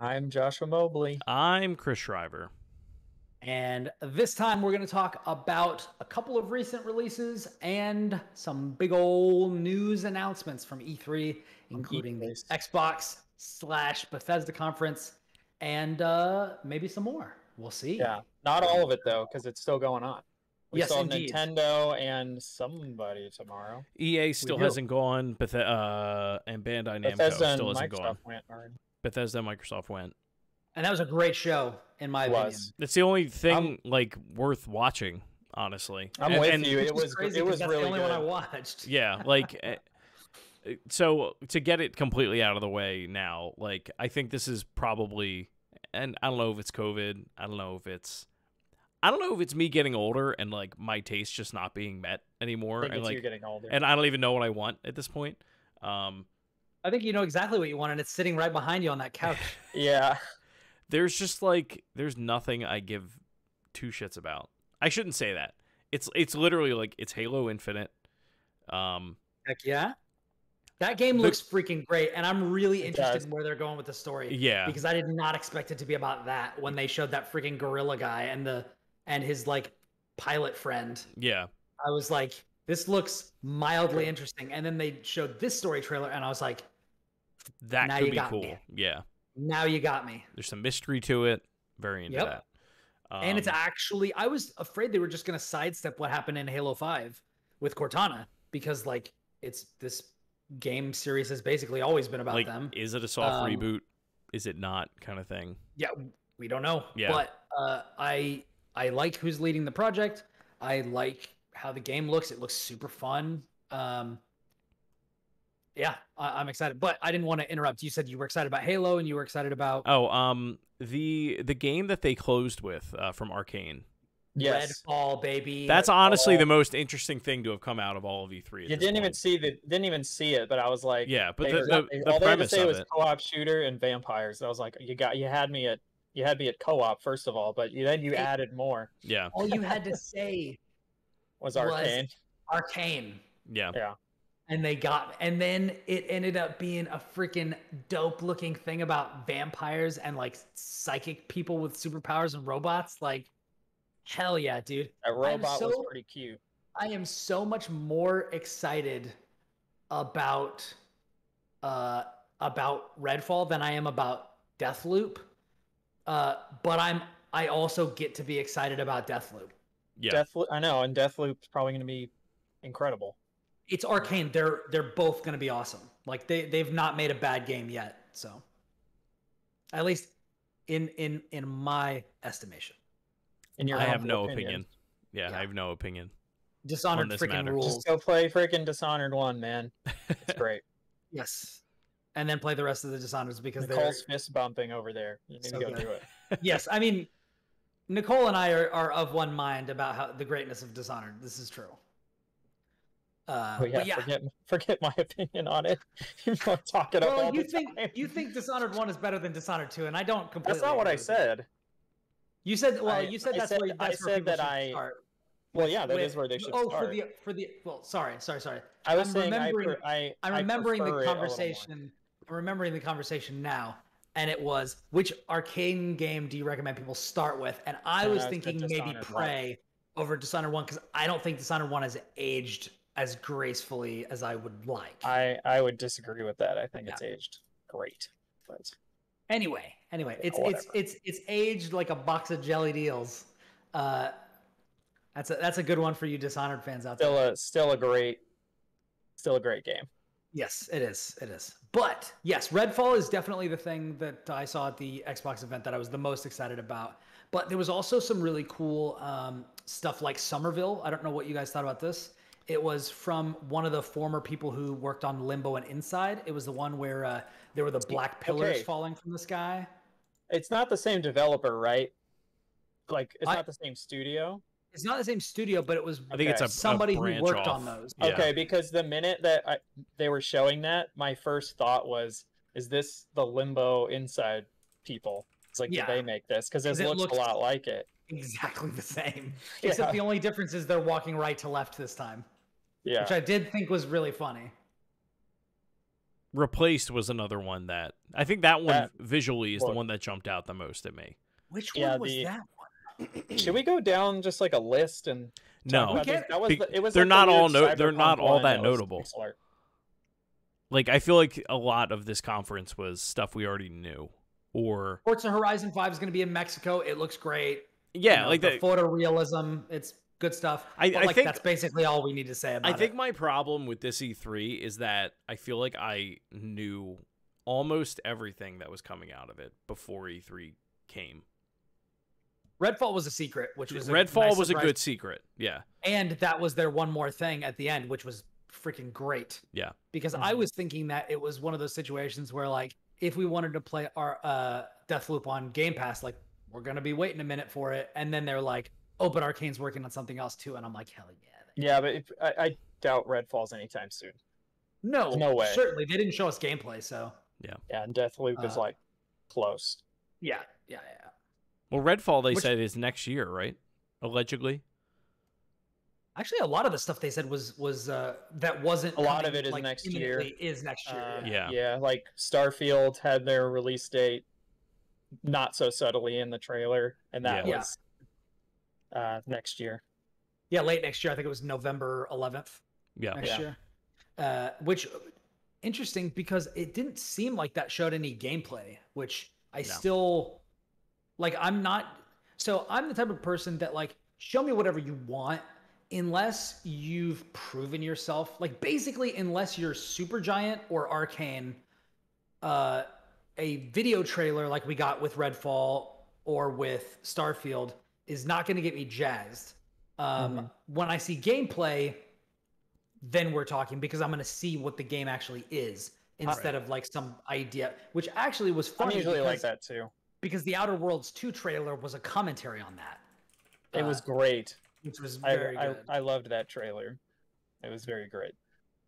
I'm Joshua Mobley. I'm Chris Shriver. And this time we're going to talk about a couple of recent releases and some big old news announcements from E3, including the Xbox/Bethesda conference and maybe some more. We'll see. Yeah, not all of it though, because it's still going on. We Yes, saw indeed. Nintendo and somebody tomorrow. EA still hasn't gone, and Bandai Namco Bethesda still and hasn't Microsoft gone. went already. Bethesda and Microsoft went. And that was a great show, in my opinion. It's the only thing worth watching, honestly. I'm with you. It was crazy. It was that's really the only good. one I watched. Yeah, so to get it completely out of the way now, I think this is probably, and I don't know if it's COVID. I don't know if it's me getting older and my taste just not being met anymore. I think it's you getting older. And I don't even know what I want at this point. I think you know exactly what you want, and it's sitting right behind you on that couch. Yeah. There's just there's nothing I give two shits about. I shouldn't say that. It's literally it's Halo Infinite. Heck yeah. That game looks freaking great, and I'm really interested in where they're going with the story. Yeah. Because I did not expect it to be about that when they showed that freaking gorilla guy and his pilot friend. Yeah. I was like, this looks mildly interesting. And then they showed this story trailer, and I was like, that now could you be got cool. me. Yeah. Now you got me. There's some mystery to it. Very into that. And it's actually, I was afraid they were just going to sidestep what happened in Halo 5 with Cortana, because it's this game series has basically always been about them. Is it a soft reboot? Is it not, kind of thing? Yeah, we don't know. Yeah. But I like who's leading the project. I like how the game looks. It looks super fun. Yeah, I'm excited. But I didn't want to interrupt. You said you were excited about Halo and you were excited about the game that they closed with from Arcane. Yes. Redfall, baby. That's honestly the most interesting thing to have come out of all of E3. You didn't even see it, but I was like, yeah. But the the premise of it was co-op shooter and vampires. I was like, you had me at co-op first of all, but then you added more. Yeah. All you had to say was Arcane. Arcane. Yeah. Yeah. And then it ended up being a freaking dope looking thing about vampires and psychic people with superpowers and robots. Hell yeah, dude. That robot was pretty cute. I am so much more excited about Redfall than I am about Deathloop. But I also get to be excited about Deathloop. Yeah. I know, and Deathloop's probably going to be incredible. It's Arcane. They're both going to be awesome. They've not made a bad game yet, so at least in my estimation. I have no opinion. Yeah, I have no opinion. Dishonored freaking rules. Just go play freaking Dishonored 1, man. It's great. Yes. And then play the rest of the Dishonoreds because Nicole's fist bumping over there. You need to go do it. Yes, I mean, Nicole and I are of one mind about how the greatness of Dishonored. This is true. But yeah. Forget my opinion on it. You talk it up all the time. You think Dishonored 1 is better than Dishonored 2, and I don't completely. That's not what I said. You said where people should start. Well, yeah, that is where they should start. Sorry. I'm remembering the conversation. I'm remembering the conversation now, and it was, which Arcane game do you recommend people start with? And I was thinking maybe Prey over Dishonored 1, because I don't think Dishonored 1 has aged as gracefully as I would like. I would disagree with that. I think it's aged great. But anyway, it's aged like a box of jellied eels. That's a good one for you Dishonored fans out there. Still a great game. Yes, it is. But yes, Redfall is definitely the thing that I saw at the Xbox event that I was the most excited about. But there was also some really cool stuff like Somerville. I don't know what you guys thought about this. It was from one of the former people who worked on Limbo and Inside. It was the one where there were the black pillars falling from the sky. It's not the same developer, right? It's not the same studio. It's not the same studio, but it was. I think it's somebody who worked on those. Yeah. Okay, because the minute that they were showing that, my first thought was, "Is this the Limbo Inside people?" It's did they make this? Because it looks a lot like it. Exactly the same, except the only difference is they're walking right to left this time. Yeah, which I did think was really funny. Replaced was another one that I think that one visually is the one that jumped out the most at me. Which one was that one? Should we go down just like a list and no? It was they're like not all they're not all that notable. Like I feel like a lot of this conference was stuff we already knew. Or Forza Horizon 5 is going to be in Mexico. It looks great. Yeah, like the photorealism. It's good stuff. I think that's basically all we need to say about it. I think my problem with this E3 is that I feel like I knew almost everything that was coming out of it before E3 came. Redfall was a secret, which was Redfall was a good secret. Yeah. And that was their one more thing at the end, which was freaking great. Yeah. Because I was thinking that it was one of those situations where, like, if we wanted to play our Deathloop on Game Pass, like, we're going to be waiting a minute for it. And then they're like, oh, but Arcane's working on something else too. And I'm like, hell yeah. Yeah, but I doubt Redfall's anytime soon. No way. Certainly. They didn't show us gameplay, so. Yeah. Yeah, and Deathloop is, like, close. Yeah. Well, Redfall, they said, is next year, right? Allegedly. Actually, a lot of the stuff they said was that wasn't. A lot of it is next year. Is next year. Yeah. Like Starfield had their release date not so subtly in the trailer, and that was next year. Yeah, late next year. I think it was November 11th. Yeah, next year. Which interesting because it didn't seem like that showed any gameplay, which I still like. I'm the type of person that, like, show me whatever you want. Unless you've proven yourself, like, basically, unless you're Supergiant or Arcane, a video trailer like we got with Redfall or with Starfield is not going to get me jazzed. When I see gameplay, then we're talking, because I'm going to see what the game actually is instead of, like, some idea, which actually was funny. I usually like that too. Because the Outer Worlds 2 trailer was a commentary on that. It was great. Which was very good. I loved that trailer. It was very great.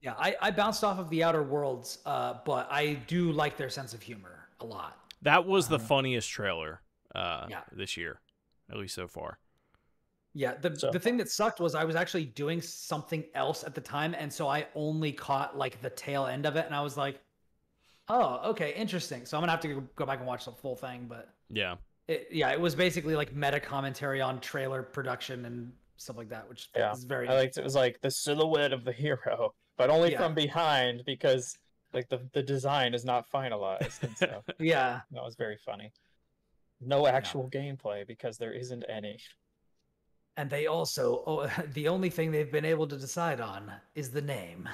Yeah, I bounced off of the Outer Worlds, but I do like their sense of humor a lot. That was the funniest trailer this year, at least so far. Yeah, the thing that sucked was I was actually doing something else at the time, and so I only caught, like, the tail end of it, and I was like, oh, okay, interesting. So I'm going to have to go back and watch the full thing, but... Yeah. It was basically, like, meta commentary on trailer production and stuff like that, which is very... I liked it. It was like the silhouette of the hero, but only from behind, because, like, the design is not finalized and stuff. Yeah. That was very funny. No actual gameplay, because there isn't any. And they also, the only thing they've been able to decide on is the name.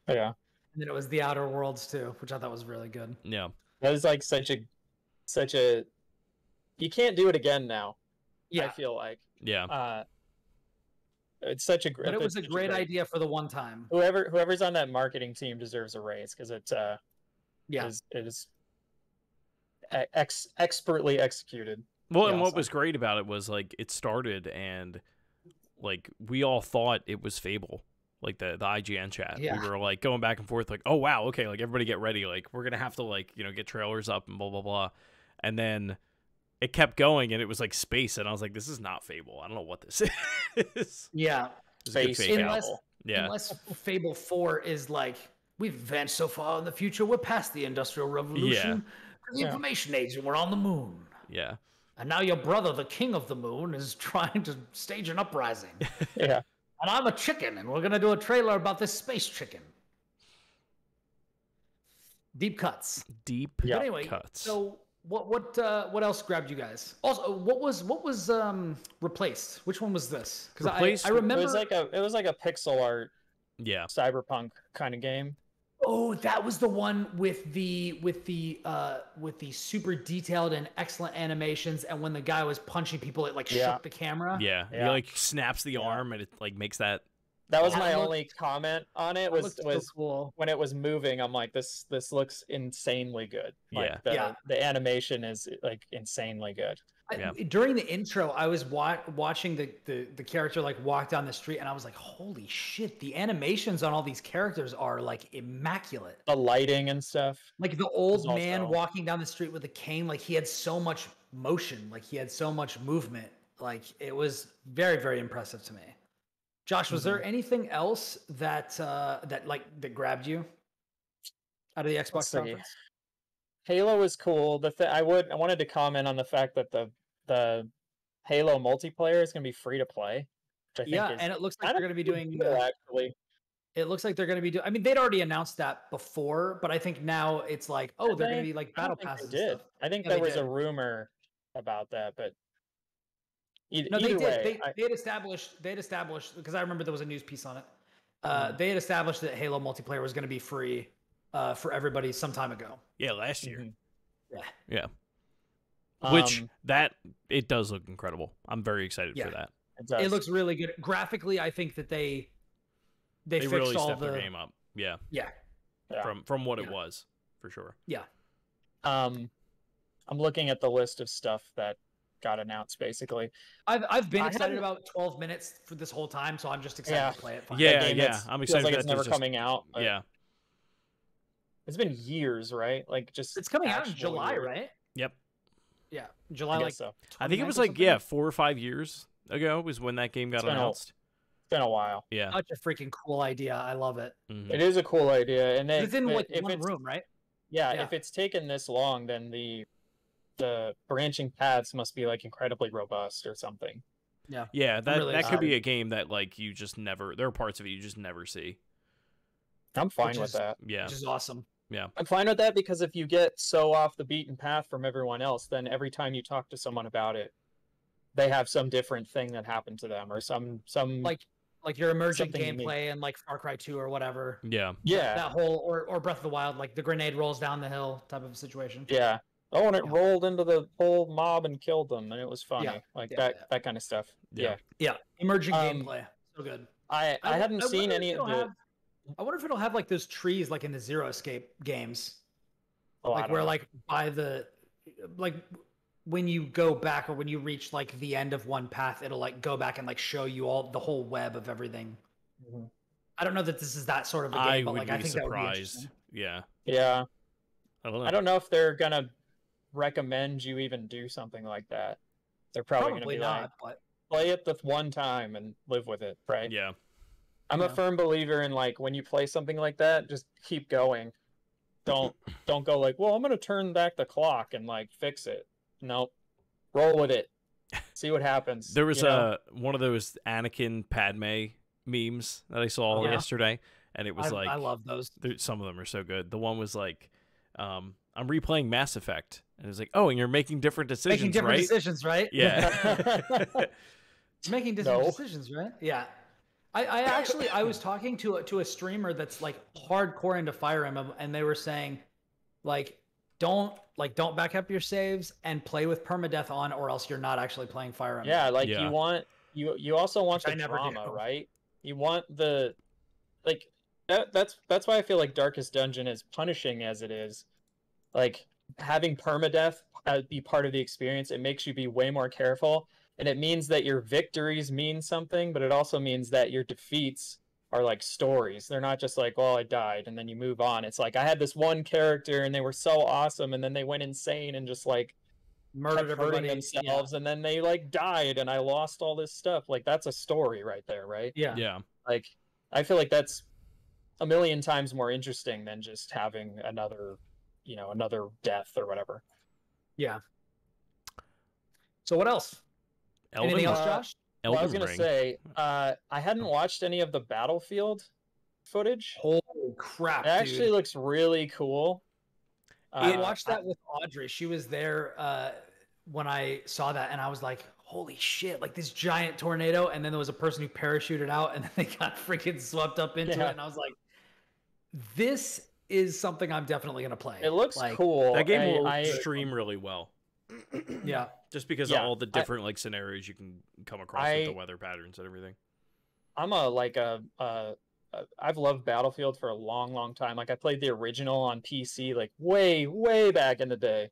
Yeah. And then it was the Outer Worlds too, which I thought was really good. Yeah. That was, like, such a... You can't do it again now. Yeah. I feel like. Yeah. It's such a great... But it was a great idea for the one time. Whoever's on that marketing team deserves a raise, because it is expertly executed. Well, and what was great about it was, like, it started and, like, we all thought it was Fable, like the IGN chat. Yeah. We were, like, going back and forth, like, oh wow, okay, like, everybody get ready, like, we're gonna have to, like, you know, get trailers up and blah blah blah, and then it kept going, and it was like space, and I was like, this is not Fable. I don't know what this is. Yeah. Unless Fable 4 is like, we've advanced so far in the future, we're past the Industrial Revolution, the Information Age, and we're on the moon. Yeah. And now your brother, the king of the moon, is trying to stage an uprising. Yeah. And I'm a chicken, and we're going to do a trailer about this space chicken. Deep cuts. But anyway, cuts. So... What else grabbed you guys? Also, what was replaced? Which one was this? Because I remember it was like a pixel art, cyberpunk kind of game. Oh, that was the one with the super detailed and excellent animations, and when the guy was punching people, it, like, shook the camera. Yeah. He, like, snaps the arm, and it, like, makes that. That was my only comment on it. Was so cool. When it was moving, I'm like, this looks insanely good. Like, the animation is, like, insanely good. During the intro, I was watching the character, like, walk down the street, and I was like, holy shit, the animations on all these characters are, like, immaculate. The lighting and stuff. Like, the old man walking down the street with a cane, like, he had so much motion, like, he had so much movement. Like, it was very, very impressive to me. Josh, was there anything else that grabbed you? out of the Xbox conference? Halo is cool. I wanted to comment on the fact that the Halo multiplayer is going to be free to play. Which I think and it looks like they're going to be doing. Actually, it looks like they're going to be doing. I mean, they'd already announced that before, but I think now it's like, oh, they're going to be like battle passes and stuff. I think there was a rumor about that, but either way, they had established because I remember there was a news piece on it. They had established that Halo multiplayer was going to be free for everybody some time ago. Yeah, last year. Mm-hmm. Yeah. Which it does look incredible. I'm very excited for that. It looks really good graphically. I think that they fixed really all stepped their game up. Yeah. From what it was, for sure. Yeah. I'm looking at the list of stuff that got announced. Basically, I've been excited about 12 minutes for this whole time, so I'm just excited to play it. Finally. Yeah. I'm excited. Like it's never coming out. Yeah. It's been years, right? Like it's coming out in July, right? Yep. Yeah, July. I think it was like 4 or 5 years ago was when that game got announced. It's been a while. Yeah. Such a freaking cool idea. I love it. Mm-hmm. It is a cool idea, and it's in one room, right? Yeah, if it's taken this long, then the branching paths must be like incredibly robust or something. Yeah, that could be a game that like you just never. There are parts of it you just never see. I'm fine with that. Yeah, which is awesome. Yeah, I'm fine with that because if you get so off the beaten path from everyone else, then every time you talk to someone about it, they have some different thing that happened to them or some like your emergent gameplay and like Far Cry 2 or whatever. Yeah. That whole or Breath of the Wild, like the grenade rolls down the hill type of situation. Yeah. Oh, and it rolled into the whole mob and killed them, and it was funny. That kind of stuff. Yeah. Emerging gameplay, so good. I hadn't seen any of the. I wonder if it'll have like those trees like in the Zero Escape games, like where like by the when you go back or when you reach like the end of one path, it'll like go back and like show you all the whole web of everything. Mm-hmm. I don't know that this is that sort of a game, but like I think surprised. That would be interesting. Yeah. I don't know if they're gonna recommend you even do something like that. They're probably gonna be not, but play it the one time and live with it, right? Yeah. I'm a firm believer in like when you play something like that, just keep going. Don't go like, well, I'm gonna turn back the clock and like fix it. Nope. Roll with it. See what happens. There was one of those Anakin Padme memes that I saw yesterday, and it was I love those. Some of them are so good. The one was like, I'm replaying Mass Effect, and it was like, oh, and you're making different decisions, right? Yeah. Making different decisions, right? Yeah. I was talking to a streamer that's like hardcore into Fire Emblem, and they were saying, like, don't back up your saves and play with permadeath on, or else you're not actually playing Fire Emblem. Yeah, like you also want the drama, right? You want the that's why I feel like Darkest Dungeon, as punishing as it is, like having permadeath be part of the experience, it makes you be way more careful. And it means that your victories mean something, but it also means that your defeats are like stories. They're not just like, well, I died, and then you move on. It's like, I had this one character, and they were so awesome, and then they went insane and just like murdered everybody themselves, and then they like died, and I lost all this stuff. Like, that's a story right there, right? Yeah. Like, I feel like that's a million times more interesting than just having another death or whatever. Yeah. So what else? Anything else, Josh? Well, I was going to say, I hadn't watched any of the Battlefield footage. Holy crap, it actually looks really cool. I watched that with Audrey. She was there when I saw that, and I was like, holy shit, like this giant tornado, and then there was a person who parachuted out, and then they got freaking swept up into it, and I was like, this is something I'm definitely going to play. It looks cool. That game will stream really well. Yeah. Just because of all the different like scenarios you can come across with the weather patterns and everything. I'm I've loved Battlefield for a long, long time. Like I played the original on PC like way, way back in the day.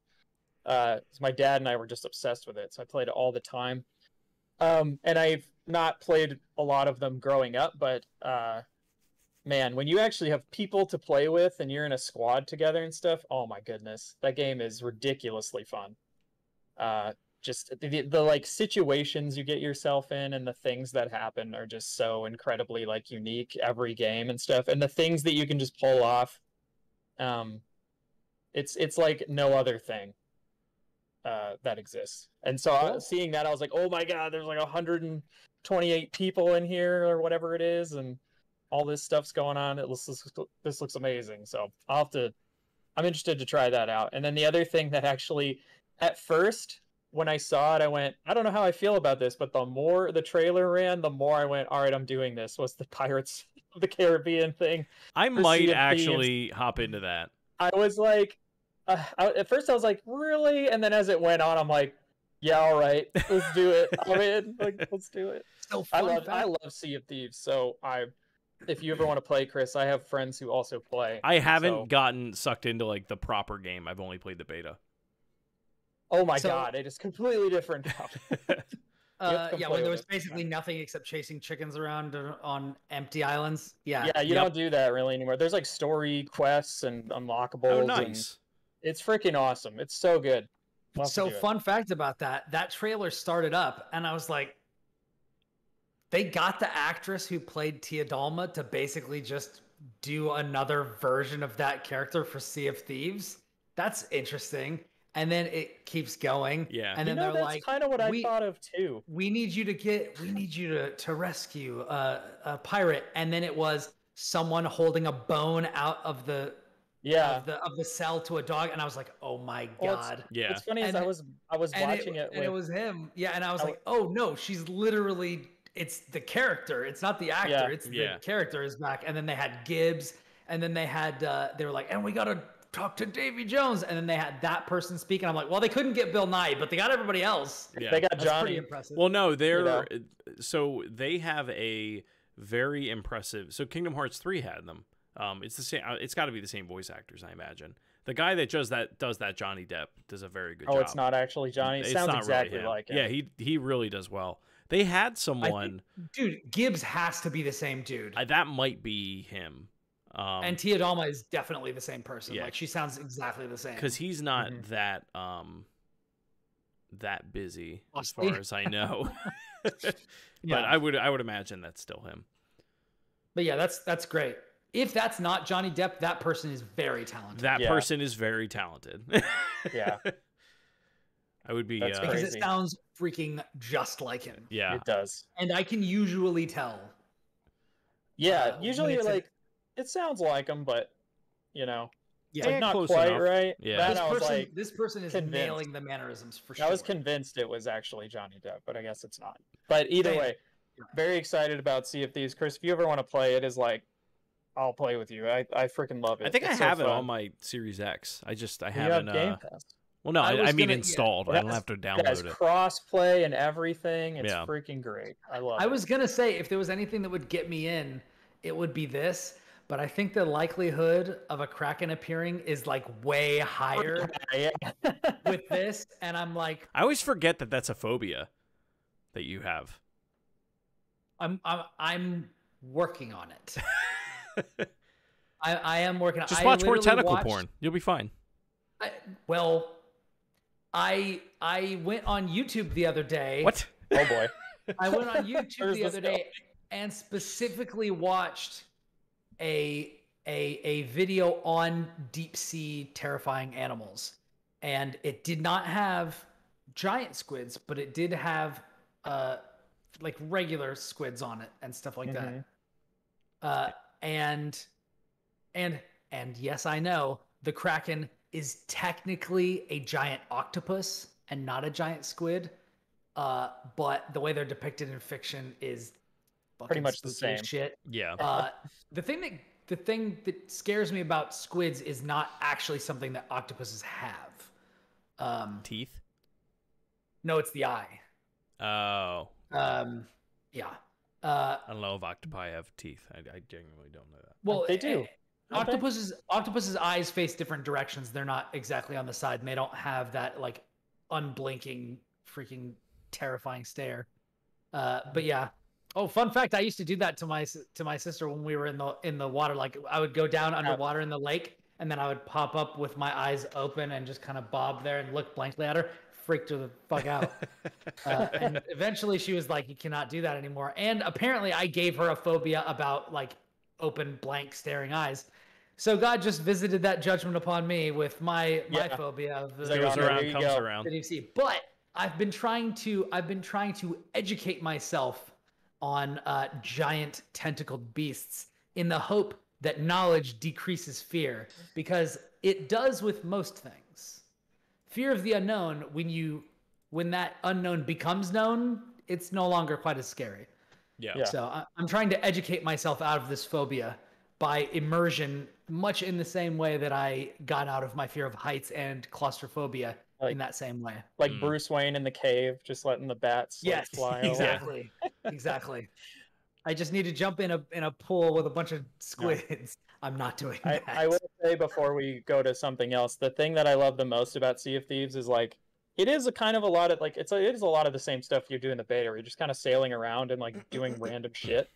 My dad and I were just obsessed with it, so I played it all the time. And I've not played a lot of them growing up, but man, when you actually have people to play with and you're in a squad together and stuff, oh my goodness, that game is ridiculously fun. Just the like situations you get yourself in and the things that happen are just so incredibly like unique every game and stuff, and the things that you can just pull off It's like no other thing that exists. And so Cool. seeing that, I was like, oh my god, there's like 128 people in here or whatever it is, and all this stuff's going on. This looks amazing. So I'm interested to try that out. And then the other thing that actually, at first, when I saw it, I went, I don't know how I feel about this, but the more the trailer ran, the more I went, all right, I'm doing this. Was the Pirates of the Caribbean thing? I might actually hop into that. I was like, at first I was like, really? And then as it went on, I'm like, yeah, all right, let's do it. I'm in. Like, let's do it. So I love Sea of Thieves. So if you ever want to play, Chris, I have friends who also play. I haven't gotten sucked into like the proper game. I've only played the beta. Oh my god, it is completely different now. Yeah, when there was basically nothing except chasing chickens around on empty islands. Yeah. Yeah, you don't do that really anymore. There's like story quests and unlockables. Oh, nice. It's freaking awesome. It's so good. So fun fact about that trailer started up and I was like, they got the actress who played Tia Dalma to basically just do another version of that character for Sea of Thieves. That's interesting. And then it keeps going. Yeah. And then they're like, that's kind of what I thought of too. We need you to rescue a pirate. And then it was someone holding a bone out of the cell to a dog. And I was like, oh my God. What's funny is I was watching it and it was him. Yeah. And I was like, oh no, she's literally, it's the character. It's not the actor. Yeah. It's the character is back. And then they had Gibbs. And then they had, they were like, and we got to talk to Davy Jones, and then they had that person speak, and I'm like, well, they couldn't get Bill Nye, but they got everybody else. Yeah. They got That's Johnny. pretty impressive. Well, no, so they have a very impressive. So Kingdom Hearts 3 had them. It's the same. It's got to be the same voice actors, I imagine. The guy that does that Johnny Depp does a very good job. Oh, it's not actually Johnny. It sounds exactly really like him. Yeah, he really does well. They had someone. Dude, Gibbs has to be the same dude. That might be him. And Tia Dalma is definitely the same person. Yeah. Like she sounds exactly the same. Because he's not that busy as far as I know. But I would imagine that's still him. But yeah, that's great. If that's not Johnny Depp, that person is very talented. That person is very talented. Yeah. I would be because it sounds freaking just like him. Yeah. It does. And I can usually tell. Yeah, usually you're like, it sounds like him, but yeah, like not quite enough. Right. Yeah, this person is nailing the mannerisms for sure. I was convinced it was actually Johnny Depp, but I guess it's not. But either way, very excited about Sea of Thieves. Chris, if you ever want to play it, is like, I'll play with you. I freaking love it. I think I have it on my Series X. I haven't. Game Pass. Well, no, I mean installed. I don't have to download it. It has cross-play and everything. It's freaking great. I love it. I was gonna say, if there was anything that would get me in, it would be this. But I think the likelihood of a Kraken appearing is like way higher with this. And I'm like, I always forget that that's a phobia that you have. I'm working on it. I am working on it. Just watch more tentacle porn. You'll be fine. I went on YouTube the other day. What? Oh boy. I went on YouTube the other day and specifically watched a video on deep sea terrifying animals, and it did not have giant squids, but it did have like regular squids on it and stuff like that. And yes, I know the Kraken is technically a giant octopus and not a giant squid, but the way they're depicted in fiction is pretty much the same shit. Yeah. The thing that scares me about squids is not actually something that octopuses have. Teeth? No, it's the eye. Oh. Yeah. I don't know if octopi have teeth. I genuinely don't know that. Well, they do. Octopus's eyes face different directions. They're not exactly on the side, and they don't have that like unblinking, freaking terrifying stare. But yeah. Oh, fun fact! I used to do that to my sister when we were in the water. Like I would go down underwater in the lake, and then I would pop up with my eyes open and just kind of bob there and look blankly at her. Freaked her the fuck out. And eventually, she was like, "You cannot do that anymore." And apparently, I gave her a phobia about like open, blank, staring eyes. So God just visited that judgment upon me with my Yeah. phobia of the Goes There around, you comes go. around. deep sea. But I've been trying to educate myself on giant tentacled beasts in the hope that knowledge decreases fear, because it does with most things. Fear of the unknown, when that unknown becomes known, it's no longer quite as scary. Yeah. So I'm trying to educate myself out of this phobia by immersion, much in the same way that I got out of my fear of heights and claustrophobia in that same way. Like Bruce Wayne in the cave, just letting the bats fly over. Exactly. Exactly. I just need to jump in a pool with a bunch of squids. I'm not doing that. I will say before we go to something else, the thing that I love the most about Sea of Thieves is like it is a kind of a lot of like it is a lot of the same stuff you do in the beta, where you're just kind of sailing around and like doing random shit.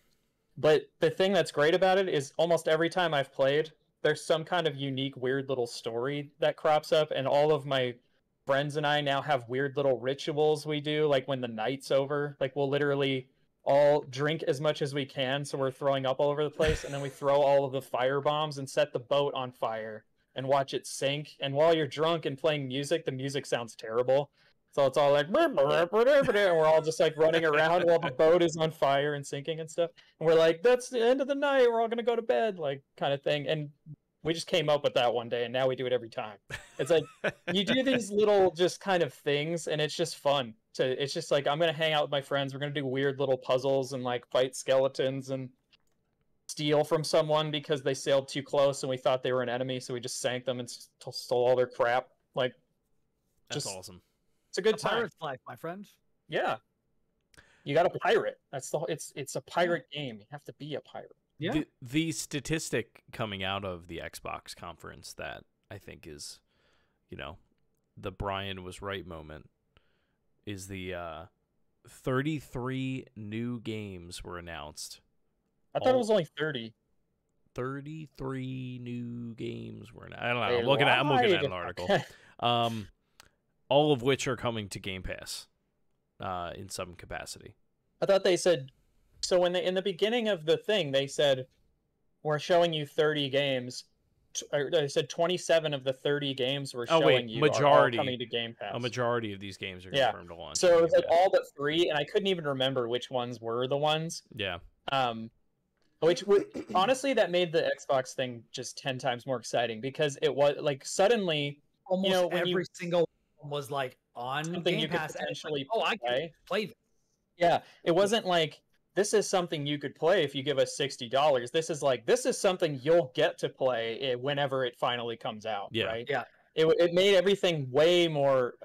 But the thing that's great about it is almost every time I've played, there's some kind of unique, weird little story that crops up, and all of my friends and I now have weird little rituals we do, like when the night's over, like we'll literally all drink as much as we can, so we're throwing up all over the place, and then we throw all of the fire bombs and set the boat on fire and watch it sink. And while you're drunk and playing music, the music sounds terrible, so it's all like and we're all just like running around while the boat is on fire and sinking and stuff, and we're like, that's the end of the night, we're all gonna go to bed, like kind of thing. And we just came up with that one day, and now we do it every time. It's like you do these little just kind of things, and it's just fun. It's just like, I'm gonna hang out with my friends. We're gonna do weird little puzzles and like fight skeletons and steal from someone because they sailed too close and we thought they were an enemy, so we just sank them and stole all their crap. Like, that's awesome. It's a good time. Pirate's life, my friend. Yeah, you got to pirate. It's a pirate game. You have to be a pirate. Yeah. The statistic coming out of the Xbox conference that I think is, the Brian was right moment is the 33 new games were announced. I thought it was only 30. 33 new games were announced. I don't know. I'm looking at an article. All of which are coming to Game Pass in some capacity. I thought they said, so when in the beginning of the thing, they said, we're showing you 30 games. They said 27 of the 30 games we're showing you are all coming to Game Pass. A majority of these games are confirmed to launch. So it was like all but 3, and I couldn't even remember which ones were the ones. Yeah. Which honestly, that made the Xbox thing just 10 times more exciting, because it was like suddenly almost every single one was like on something Game you could Pass, potentially I can play this. Yeah, it wasn't like, this is something you could play if you give us $60. This is something you'll get to play whenever it finally comes out. Yeah. Right? Yeah. It made everything way more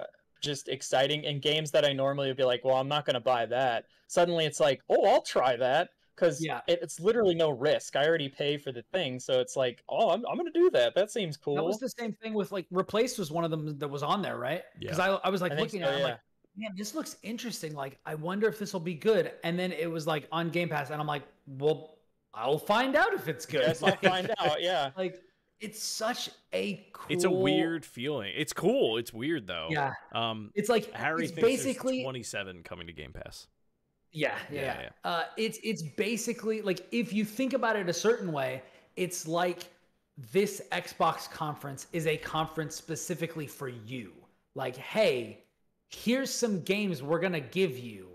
just exciting. In games that I normally would be like, well, I'm not going to buy that. Suddenly it's like, oh, I'll try that, because it's literally no risk. I already pay for the thing, so it's like, oh, I'm going to do that. That seems cool. That was the same thing with like Replaced was one of them that was on there, right? Yeah. Because I was like looking at it, I'm like, man, this looks interesting. Like, I wonder if this will be good. And then it was like on Game Pass, and I'm like, well, I'll find out if it's good. Yes, I'll find out. Yeah. Like, it's such a cool. It's a weird feeling. It's cool. It's weird though. Yeah. It's like Harry it's thinks basically there's 27 coming to Game Pass. Yeah. It's basically like, if you think about it a certain way, it's like this Xbox conference is a conference specifically for you. Like, hey, here's some games we're gonna give you.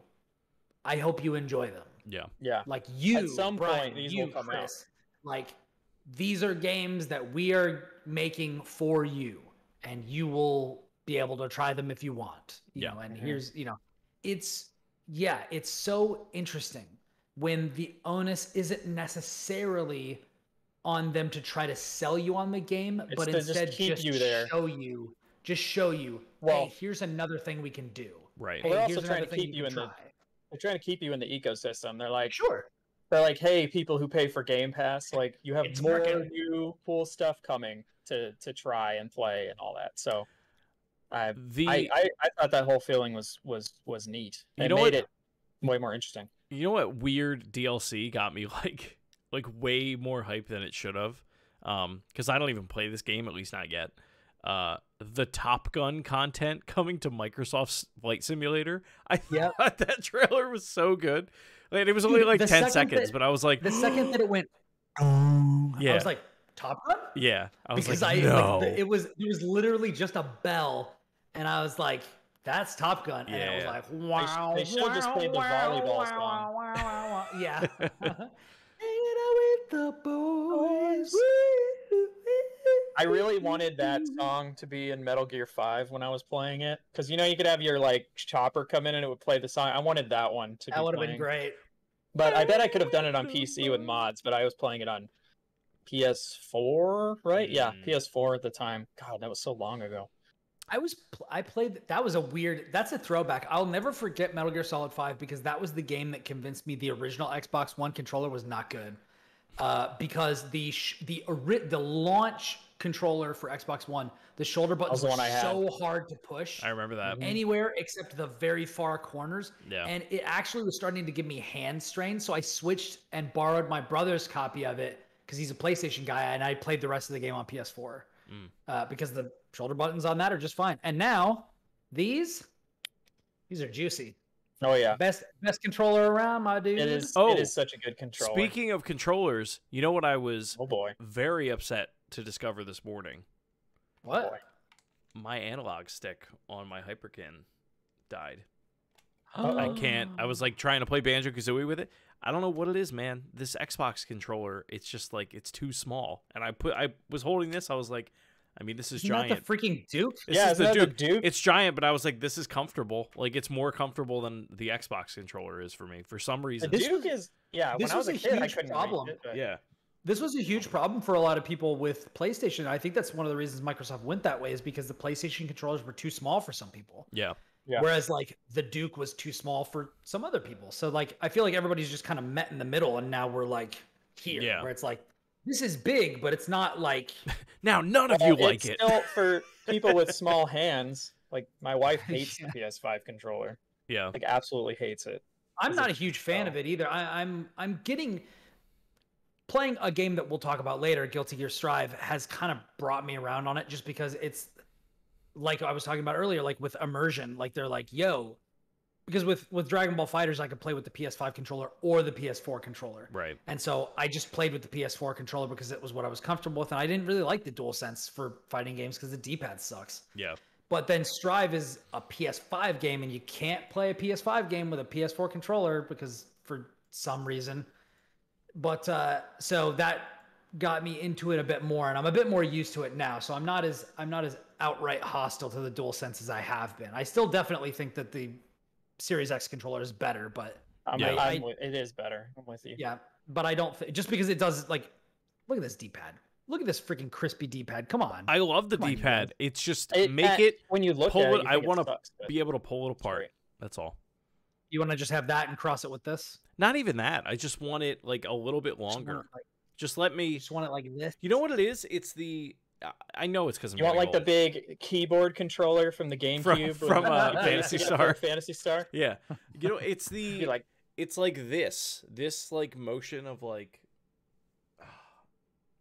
I hope you enjoy them. Yeah. Yeah. Like, you, at some Brian, point, these you, will come Chris, like, these are games that we are making for you, and you will be able to try them if you want. You know, and here's, it's so interesting when the onus isn't necessarily on them to try to sell you on the game, but instead just show you, well, hey, here's another thing we can do. Right. Hey, they're also trying to keep you in they're trying to keep you in the ecosystem. They're like, sure. They're like, hey, people who pay for Game Pass, like, you have more new cool stuff coming to try and play and all that. So I thought that whole feeling was neat. It made it way more interesting. You know what weird DLC got me like way more hype than it should have? Because I don't even play this game, at least not yet. The Top Gun content coming to Microsoft's Flight Simulator. I thought that trailer was so good. Like, it was only like 10 seconds, but I was like, the second that it went, yeah. I was like, Top Gun? Yeah, I was Because like, no. it was literally just a bell, and I was like, that's Top Gun, and it was like, wow. They should have just played the volleyball song. Yeah. Hanging out with the boys. I really wanted that song to be in Metal Gear 5 when I was playing it, because you could have your like chopper come in and it would play the song. I wanted that one to be That would have playing. been great. But I bet I could have done it on PC with mods, but I was playing it on PS4, right? Yeah, PS4 at the time. God, that was so long ago. I played, that was that's a throwback. I'll never forget Metal Gear Solid 5 because that was the game that convinced me the original Xbox One controller was not good. Because the launch controller for Xbox One, the shoulder buttons were so hard to push. I remember that. Anywhere except the very far corners. Yeah. And it actually was starting to give me hand strain, so I switched and borrowed my brother's copy of it because he's a PlayStation guy, and I played the rest of the game on PS4. Because the shoulder buttons on that are just fine. And now these are juicy. Oh yeah, best controller around, my dude. It is such a good controller. Speaking of controllers, you know what I was boy very upset to discover this morning? What? My analog stick on my Hyperkin died. Oh. I can't. I was like trying to play Banjo-Kazooie with it. I don't know what it is, man. This Xbox controller, it's just like it's too small. And I was holding this. I was like, I mean, this is giant. Not the freaking Duke? This is the Duke. It's giant, but I was like, this is comfortable. Like, it's more comfortable than the Xbox controller is for me for some reason. The Duke is, when I was a kid, I couldn't problem. Yeah. This was a huge problem for a lot of people with PlayStation. I think that's one of the reasons Microsoft went that way is because the PlayStation controllers were too small for some people. Yeah. Yeah. Whereas like the Duke was too small for some other people. So like I feel like everybody's just kind of met in the middle, and now we're like here, where it's like this is big, but it's not like now none of you like it. Still, for people with small hands, like my wife hates the PS5 controller. Yeah, like absolutely hates it. I'm not a huge fan of it either. I'm playing a game that we'll talk about later. Guilty Gear Strive has kind of brought me around on it, just because it's. Like I was talking about earlier, like with immersion, like they're like, yo, because with Dragon Ball Fighters, I could play with the PS5 controller or the PS4 controller. Right. And so I just played with the PS4 controller because it was what I was comfortable with. And I didn't really like the DualSense for fighting games because the D-pad sucks. Yeah. But then Strive is a PS5 game, and you can't play a PS5 game with a PS4 controller because for some reason. But so that got me into it a bit more, and I'm a bit more used to it now. So I'm not as outright hostile to the DualSense as I have been. I still definitely think that the Series X controller is better, but it is better. I'm with you. Yeah, but I don't just because it does like look at this D-pad. Look at this freaking crispy D-pad. Come on. I love the D-pad. It's just when you look pull at it. I want to be able to pull it apart. Right. That's all. You want to just have that and cross it with this? Not even that. I just want it like a little bit longer. Just let me. Just want it like this. You know what it is? It's the. I know it's because I'm. You want like old. the big keyboard controller from the GameCube from Fantasy Star. Fantasy Star. Yeah, you know it's the it's like this like motion of like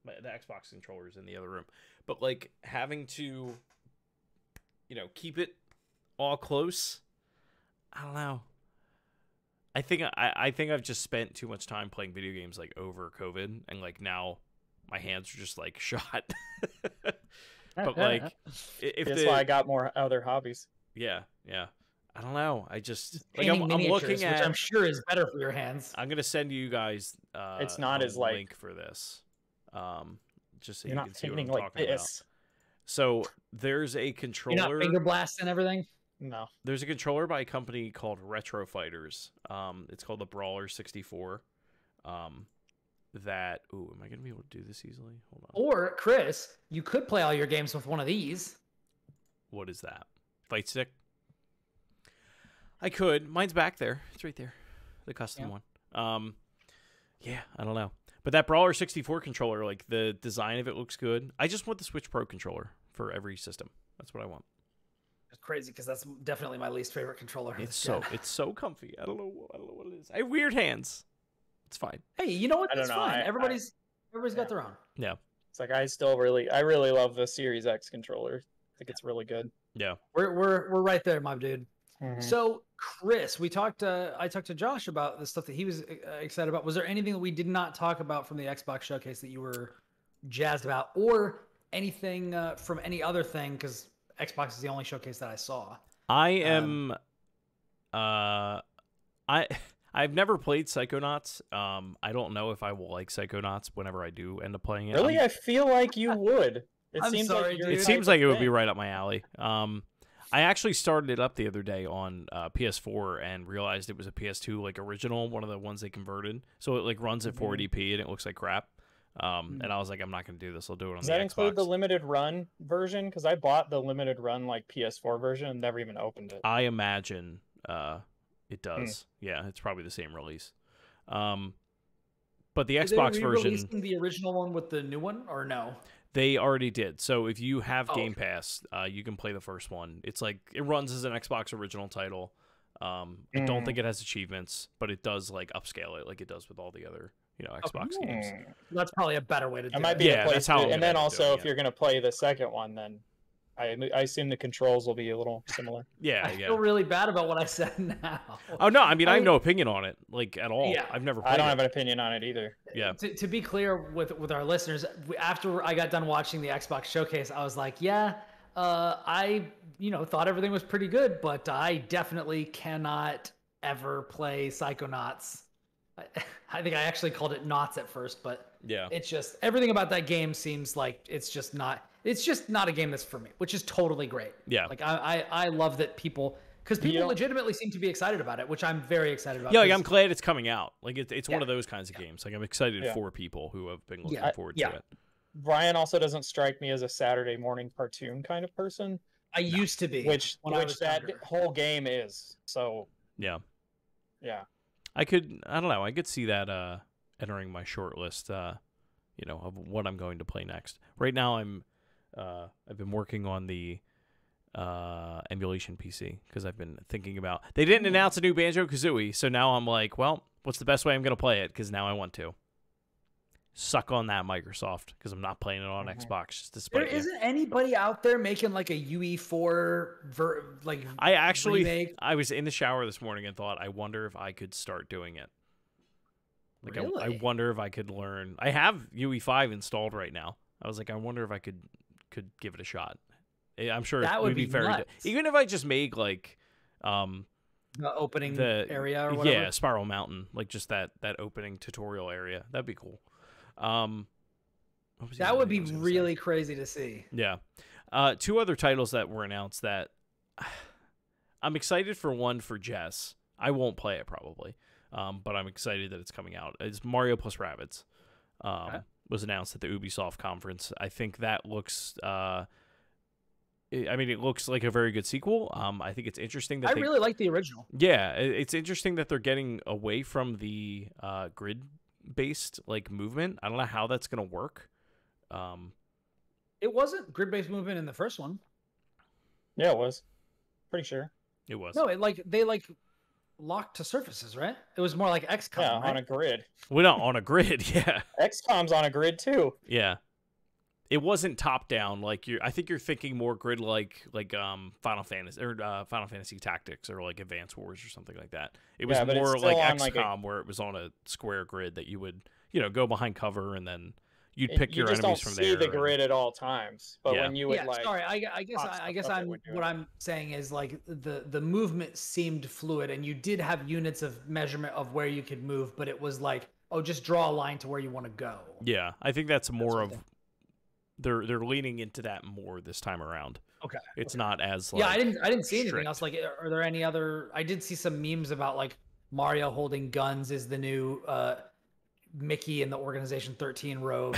the Xbox controllers in the other room, but like having to keep it all close. I don't know. I think I've just spent too much time playing video games like over COVID, and like now my hands are just like shot. But like, that's why I got more other hobbies. Yeah. I don't know. I just like I'm looking at, which I'm sure is better for your hands. I'm gonna send you guys. It's not as link for this. Just so you can see what I'm like talking about. So there's a controller. You're not finger blasting everything. No. There's a controller by a company called Retro Fighters. It's called the Brawler 64. Am I gonna be able to do this easily? Hold on. Or Chris, you could play all your games with one of these. What is that? Fight stick? I could. Mine's back there. It's right there. The custom one. Yeah, I don't know. But that Brawler 64 controller, like the design of it looks good. I just want the Switch Pro controller for every system. That's what I want. It's crazy because that's definitely my least favorite controller. It's so comfy. I don't know what it is. I have weird hands. It's fine. Hey, you know what? It's fine. Everybody's got their own. Yeah. It's like I really love the Series X controller. I think it's really good. Yeah. We're right there, my dude. Mm-hmm. So, Chris, I talked to Josh about the stuff that he was excited about. Was there anything that we did not talk about from the Xbox showcase that you were jazzed about, or anything from any other thing, because Xbox is the only showcase that I saw. I am. I've never played Psychonauts. I don't know if I will like Psychonauts whenever I do end up playing it. Really, I feel like you would. I'm sorry, dude. It seems like it would be right up my alley. I actually started it up the other day on PS4 and realized it was a PS2 like original, one of the ones they converted. So it like runs at 480p and it looks like crap. And I was like, I'm not going to do this. I'll do it on the Xbox. Does that include the limited run version? Because I bought the limited run like PS4 version and never even opened it. I imagine it does. Yeah, it's probably the same release. But the Xbox version, releasing the original one with the new one, or no? They already did. So if you have Game Pass, you can play the first one. It's like it runs as an Xbox original title. I don't think it has achievements, but it does like upscale it like it does with all the other Xbox games. That's probably a better way to do it. Might be a place that's how. And then also, if you're going to play the second one, then I assume the controls will be a little similar. I feel really bad about what I said now. Oh no, I mean I have no opinion on it, like at all. Yeah. I've never played I don't have an opinion on it either. Yeah. To be clear with our listeners, after I got done watching the Xbox showcase, I was like, I thought everything was pretty good, but I definitely cannot ever play Psychonauts. I think I actually called it Knots at first, but it's just everything about that game seems like it's just not a game that's for me, which is totally great. Yeah. Like I love that people legitimately seem to be excited about it, which I'm very excited about. Yeah, like I'm glad it's coming out. Like it's one of those kinds of games. Like I'm excited for people who have been looking forward to it. Brian also doesn't strike me as a Saturday morning cartoon kind of person. I used to be, which that whole game is. So yeah. I don't know. I could see that entering my short list, of what I'm going to play next. Right now, I've been working on the emulation PC because I've been thinking about. They didn't announce a new Banjo-Kazooie, so now I'm like, well, what's the best way I'm going to play it? Because now I want to. Suck on that, Microsoft, because I'm not playing it on Xbox. Despite isn't anybody out there making like a UE4 remake? I was in the shower this morning and thought, I wonder if I could start doing it. Like really? I wonder if I could learn. I have UE5 installed right now. I was like, I wonder if I could give it a shot. I'm sure that would be very nuts. Even if I just make like the opening area or whatever. Yeah, Spiral Mountain, like just that opening tutorial area. That'd be cool. That would be really crazy to see. Yeah. Two other titles that were announced that I'm excited for. One for Jess. I won't play it probably, but I'm excited that it's coming out. It's Mario plus Rabbids. Was announced at the Ubisoft conference. I think that looks. It looks like a very good sequel. I think it's interesting that I really like the original. Yeah, it's interesting that they're getting away from the grid-based like movement. I don't know how that's gonna work. It wasn't grid-based movement in the first one. Yeah, it was. Pretty sure. It was. No, they locked to surfaces, right? It was more like XCOM. Yeah, right? on a grid. Well, no, on a grid. Yeah. XCOM's on a grid too. Yeah. It wasn't top down like I think you're thinking more grid like Final Fantasy or Final Fantasy Tactics or like Advance Wars or something like that. It was more like XCOM where it was on a square grid that you would go behind cover and then you'd pick your enemies from there. You just don't see the grid at all times, but when you would sorry, I guess what I'm saying is like the movement seemed fluid and you did have units of measurement of where you could move, but it was like, oh, just draw a line to where you want to go. Yeah, I think that's more of. They're leaning into that more this time around. Okay. It's not as like I didn't see anything else. Like, are there any other? I did see some memes about like Mario holding guns is the new Mickey in the Organization 13 robe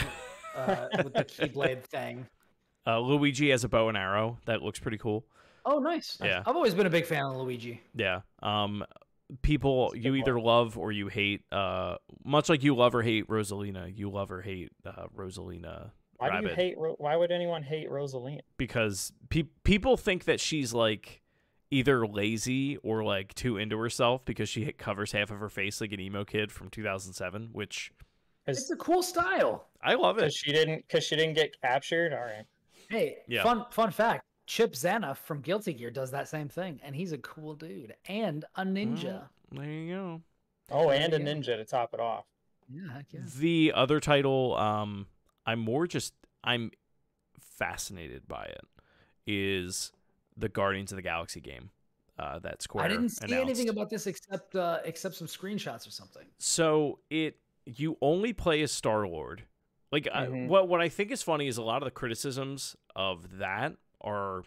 with the Keyblade thing. Luigi has a bow and arrow that looks pretty cool. Oh, nice. Yeah, I've always been a big fan of Luigi. Yeah. People you either love or you hate. Much like you love or hate Rosalina, you love or hate Rosalina. Why would anyone hate Rosalina? Because people think that she's like either lazy or like too into herself because she covers half of her face like an emo kid from 2007, which it's a cool style. I love it. Because she didn't get captured. All right. Hey, fun fact: Chip Zana from Guilty Gear does that same thing, and he's a cool dude and a ninja. There you go. Oh, and a ninja to top it off. Yeah, heck yeah. The other title, I'm fascinated by it, is the Guardians of the Galaxy game that Square I didn't see announced. anything about this except some screenshots or something. So you only play as Star-Lord. Like, what I think is funny is a lot of the criticisms of that are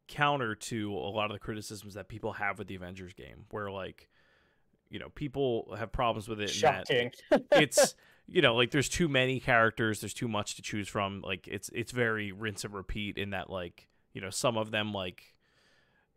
counter to a lot of the criticisms that people have with the Avengers game, where, like, you know, people have problems with it. Shocking. It's, you know, like, there's too many characters, there's too much to choose from. Like, it's very rinse and repeat in that, like, you know, some of them, like,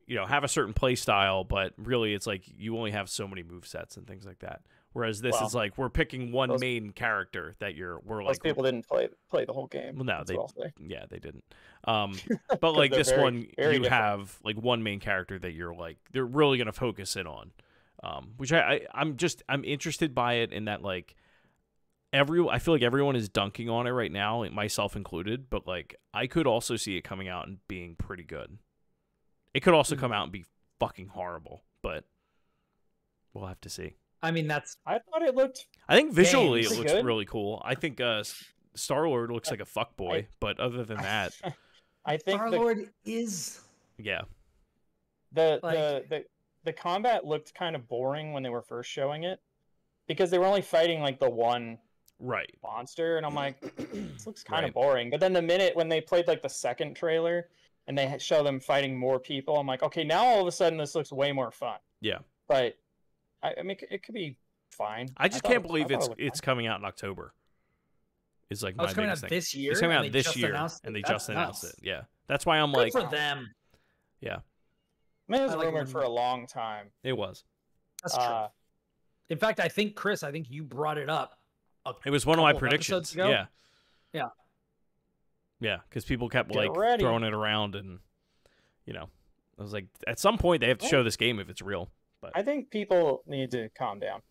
you know, have a certain play style, but really it's like you only have so many movesets and things like that. Whereas this is like, we're picking one main character that we're like, people didn't play the whole game. Well, no, they didn't. But like this very different. have like one main character that you're like, they're really going to focus in on. Which I'm interested by it in that, like, I feel like everyone is dunking on it right now, myself included, but like I could also see it coming out and being pretty good. It could also come out and be fucking horrible, but we'll have to see. I mean, I thought it looked. I think visually it looks good. really cool. I think Star-Lord looks like a fuckboy, but other than that, I think Star-Lord is. Yeah. The combat looked kind of boring when they were first showing it, because they were only fighting like the one monster, and I'm like, this looks kind of boring. But then the minute when they played like the second trailer and they show them fighting more people, I'm like, okay, now all of a sudden this looks way more fun. Yeah. But I mean, it could be fine. I just can't believe it's coming out in October. Is like my biggest thing. This year. It's coming out this year, and they just announced it. Yeah, that's why I'm Good like, for them. Yeah. I mean, it was rumored for a long time. It was. That's true. In fact, I think Chris, you brought it up. It was one of my predictions. Yeah. Yeah. Yeah, because people kept throwing it around, and you know, I was like, at some point they have to show this game if it's real. But I think people need to calm down.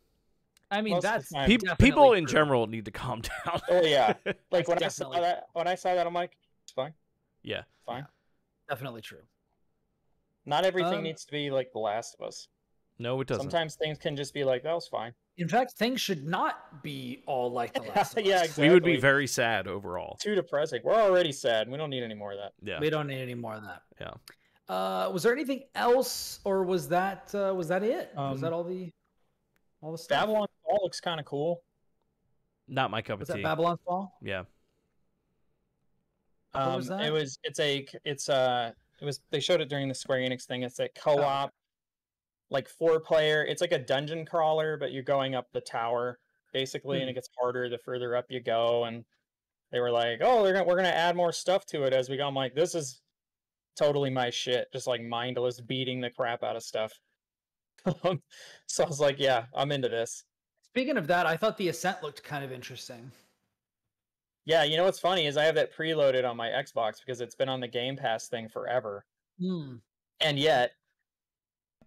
I mean, that's people in general need to calm down. Oh yeah, like when I saw that, I'm like, it's fine. Yeah, fine. Yeah. Definitely true. Not everything needs to be like The Last of Us. No, it doesn't. Sometimes things can just be like, that was fine. In fact, things should not be all like The Last of Us. Yeah, exactly. We would be very sad overall. Too depressing. We're already sad. We don't need any more of that. Yeah. We don't need any more of that. Yeah. Was there anything else, or was that it? Was that all the stuff? Babylon's Fall looks kind of cool. Not my cup of Was tea. that Babylon's Fall? Yeah. What was that? It was they showed it during the Square Enix thing. It's a co-op, like 4-player. It's like a dungeon crawler, but you're going up the tower basically, and it gets harder the further up you go. And they were like, "Oh, we're gonna add more stuff to it as we go." I'm like, "This is totally my shit." Just like mindless beating the crap out of stuff. So I was like, "Yeah, I'm into this." Speaking of that, I thought the Ascent looked kind of interesting. Yeah, you know what's funny is I have that preloaded on my Xbox because it's been on the Game Pass thing forever. And yet,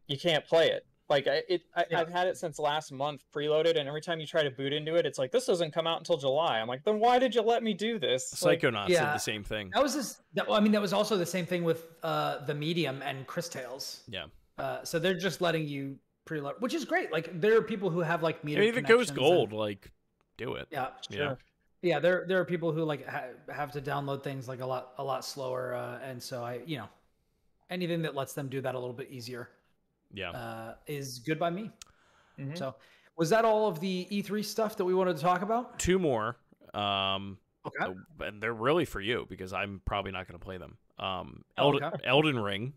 you can't play it. Like, I've had it since last month preloaded, and every time you try to boot into it, it's like, this doesn't come out until July. I'm like, then why did you let me do this? Psychonauts did the same thing. That was also the same thing with The Medium and Chris Tales. Yeah. So they're just letting you preload, which is great. Like, there are people who have, like, meter if it goes gold, like, do it. Yeah, sure. Yeah. Yeah, there are people who like have to download things like a lot slower, and so anything that lets them do that a little bit easier, is good by me. Mm-hmm. So, was that all of the E3 stuff that we wanted to talk about? 2 more, okay, and they're really for you because I'm probably not going to play them. Elden Ring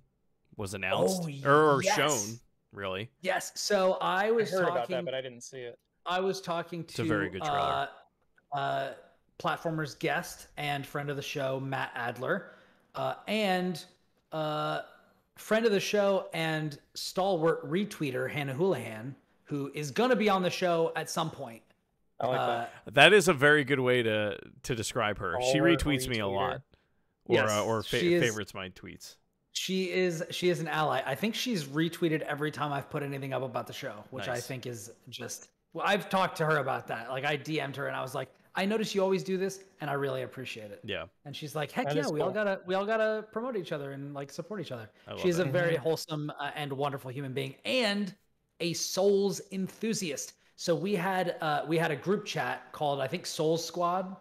was announced or shown, really. Yes. So I heard about that, but I didn't see it. I was talking to it's a very good trailer. Platformers guest and friend of the show Matt Adler, and friend of the show and stalwart retweeter Hannah Houlihan, who is gonna be on the show at some point. I like that. That is a very good way to describe her. She retweets me a lot, or favorites my tweets. She is an ally. I think she's retweeted every time I've put anything up about the show, which I think is just. Well, I've talked to her about that. Like, I DM'd her and I was like, I notice you always do this, and I really appreciate it. Yeah. And she's like, heck yeah, we all gotta promote each other and like support each other. She's a very wholesome and wonderful human being, and a Souls enthusiast. So we had a group chat called, I think, Souls Squad,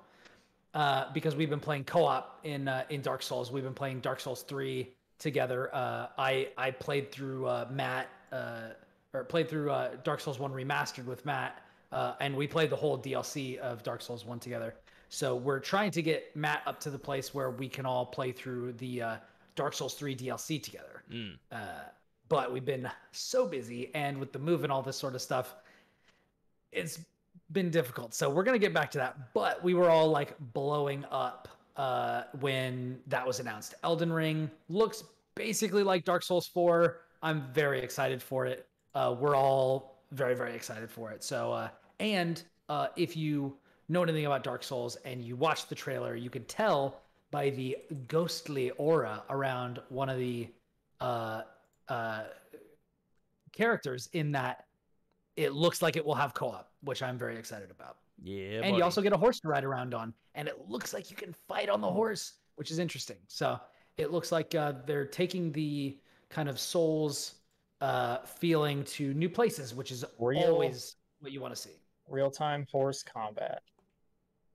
because we've been playing co-op in Dark Souls. We've been playing Dark Souls 3 together. I played through Dark Souls 1 Remastered with Matt, and we played the whole DLC of Dark Souls 1 together. So we're trying to get Matt up to the place where we can all play through the Dark Souls 3 DLC together. But we've been so busy, and with the move and all this sort of stuff, it's been difficult. So we're going to get back to that. But we were all like blowing up when that was announced. Elden Ring looks basically like Dark Souls 4. I'm very excited for it. We're all very, very excited for it. So, if you know anything about Dark Souls and you watch the trailer, you can tell by the ghostly aura around one of the characters in that it looks like it will have co-op, which I'm very excited about. Yeah, and buddy. you also get a horse to ride around on, and it looks like you can fight on the horse, which is interesting. So it looks like they're taking the kind of Souls feeling to new places, which is always what you want to see. Real-time horse combat.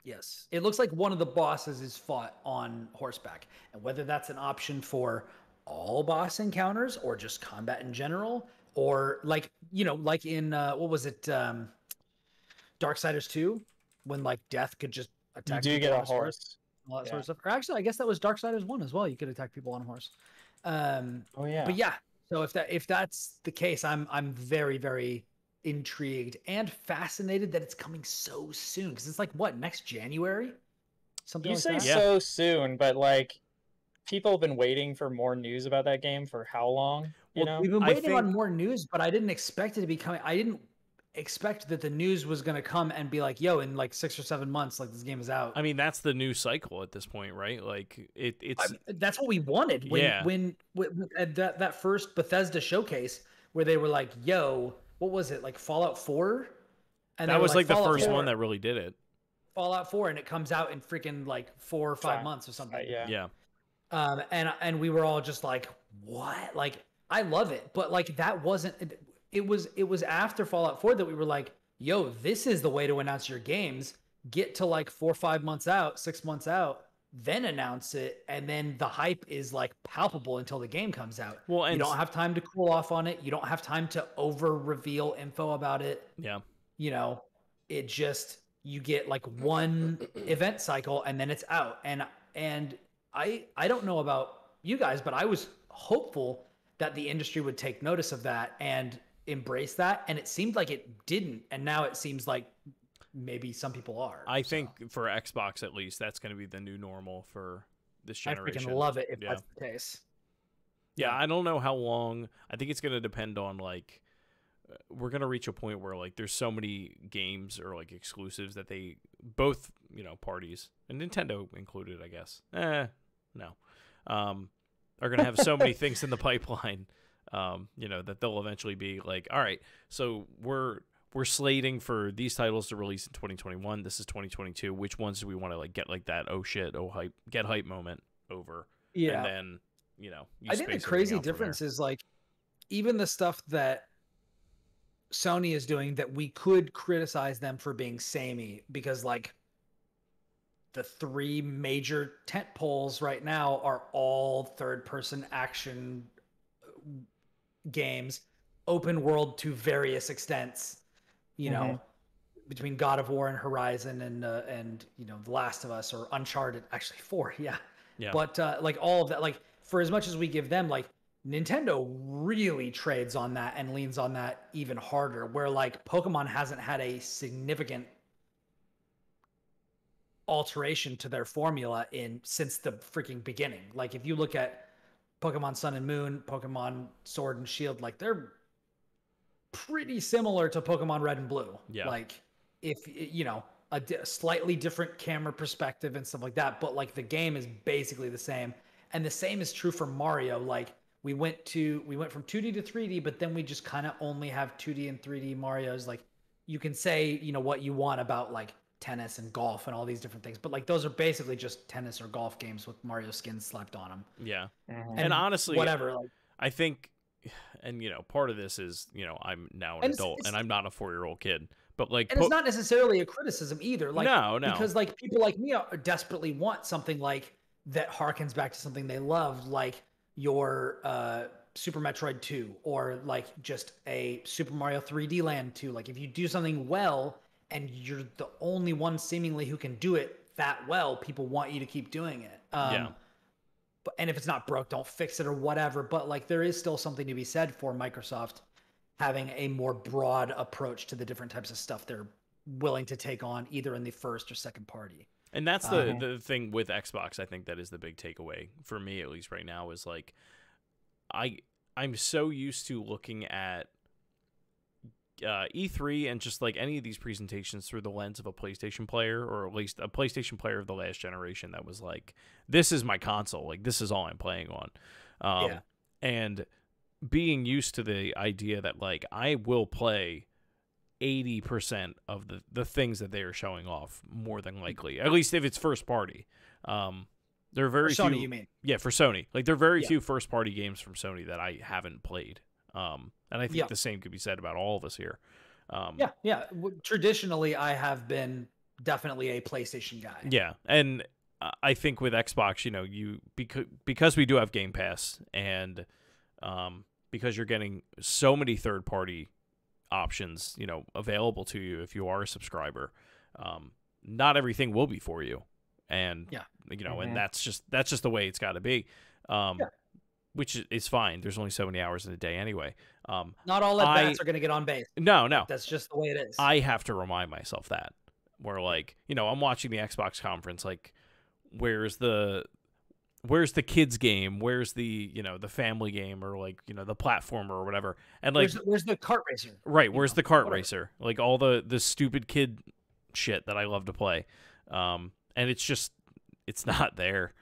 Yes. It looks like one of the bosses is fought on horseback, and whether that's an option for all boss encounters or just combat in general, or like in what was it, Darksiders 2, when like death could just attack you do people get on a horse, all that sort of stuff. Or actually, I guess that was Darksiders 1 as well. You could attack people on a horse. But yeah, so if that's the case, I'm very, very intrigued and fascinated that it's coming so soon, because it's like what, next January, something you like say that. So soon, but like people have been waiting for more news about that game for how long? We've been waiting on more news, but I didn't expect it to be coming. I didn't expect that the news was going to come and be like, yo, in like 6 or 7 months, like this game is out. I mean, that's the new cycle at this point, right? Like it's that's what we wanted when at that first Bethesda showcase where they were like, yo, what was it, like Fallout 4? And that was like the first 4, one that really did it. Fallout 4, and it comes out in freaking like 4 or 5 months or something. Yeah. And we were all just like, what? Like, I love it, but like that wasn't. It was after Fallout 4 that we were like, yo, this is the way to announce your games. Get to like 4 or 5 months out, 6 months out, then announce it, and then the hype is like palpable until the game comes out. Well, and you don't have time to cool off on it. You don't have time to over reveal info about it. Yeah. It just, you get like one event cycle and then it's out. And I don't know about you guys, but I was hopeful that the industry would take notice of that and embrace that, and it seemed like it didn't, and now it seems like maybe some people are. I think for Xbox at least, that's going to be the new normal for this generation. I freaking love it if that's the case. Yeah, I don't know how long. I think it's going to depend on like we're going to reach a point where like there's so many games or like exclusives that they both, parties, and Nintendo included, I guess. No. Are going to have so many things in the pipeline, that they'll eventually be like, all right, so we're slating for these titles to release in 2021. This is 2022. Which ones do we want to like get like that? Oh shit! Oh hype! Get hype moment over. Yeah. And then I think the crazy difference is like even the stuff that Sony is doing that we could criticize them for being samey, because like the 3 major tent poles right now are all third-person action games, open world to various extents, between God of War and Horizon and The Last of Us or Uncharted, actually 4, yeah. But like all of that, like for as much as we give them, like Nintendo really trades on that and leans on that even harder, where like Pokemon hasn't had a significant alteration to their formula since the freaking beginning. Like if you look at Pokemon Sun and Moon, Pokemon Sword and Shield, like they're pretty similar to Pokemon Red and Blue. Yeah. Like if a slightly different camera perspective and stuff like that, but like the game is basically the same. And the same is true for Mario. Like we went from 2D to 3D, but then we just kind of only have 2D and 3D Marios. Like you can say what you want about like tennis and golf and all these different things, but like those are basically just tennis or golf games with Mario skins slapped on them. Yeah. And honestly, whatever. Like, I think and part of this is I'm now an And adult and I'm not a 4-year-old kid, but like, and it's not necessarily a criticism either. Like, no, because like people like me desperately want something like that harkens back to something they love, like your Super Metroid 2, or like just a Super Mario 3D Land 2. Like, if you do something well and you're the only one seemingly who can do it that well, people want you to keep doing it. Yeah. And if it's not broke, don't fix it or whatever. But like, there is still something to be said for Microsoft having a more broad approach to the different types of stuff they're willing to take on, either in the first or second party. And that's the thing with Xbox. I think that is the big takeaway for me, at least right now, is like, I'm so used to looking at E3 and just like any of these presentations through the lens of a PlayStation player, or at least a PlayStation player of the last generation that was like, this is my console, like this is all I'm playing on. And being used to the idea that like I will play 80% of the things that they are showing off, more than likely, at least if it's first party. There are very for Sony, few, you mean? Yeah, for Sony. Like, there are very few first party games from Sony that I haven't played. And I think the same could be said about all of us here. Traditionally, I have been definitely a PlayStation guy. Yeah, and I think with Xbox, because we do have Game Pass, and because you're getting so many third-party options, available to you if you are a subscriber, not everything will be for you, and and that's just the way it's got to be. Which is fine. There's only so many hours in a day anyway. Not all at bats are going to get on base. No. That's just the way it is. I have to remind myself that. Where, like, I'm watching the Xbox conference, like, where's the kids game? Where's the, the family game, or like, the platformer or whatever? And like, where's the kart racer? Right, where's the kart racer? Like all the stupid kid shit that I love to play. And it's not there.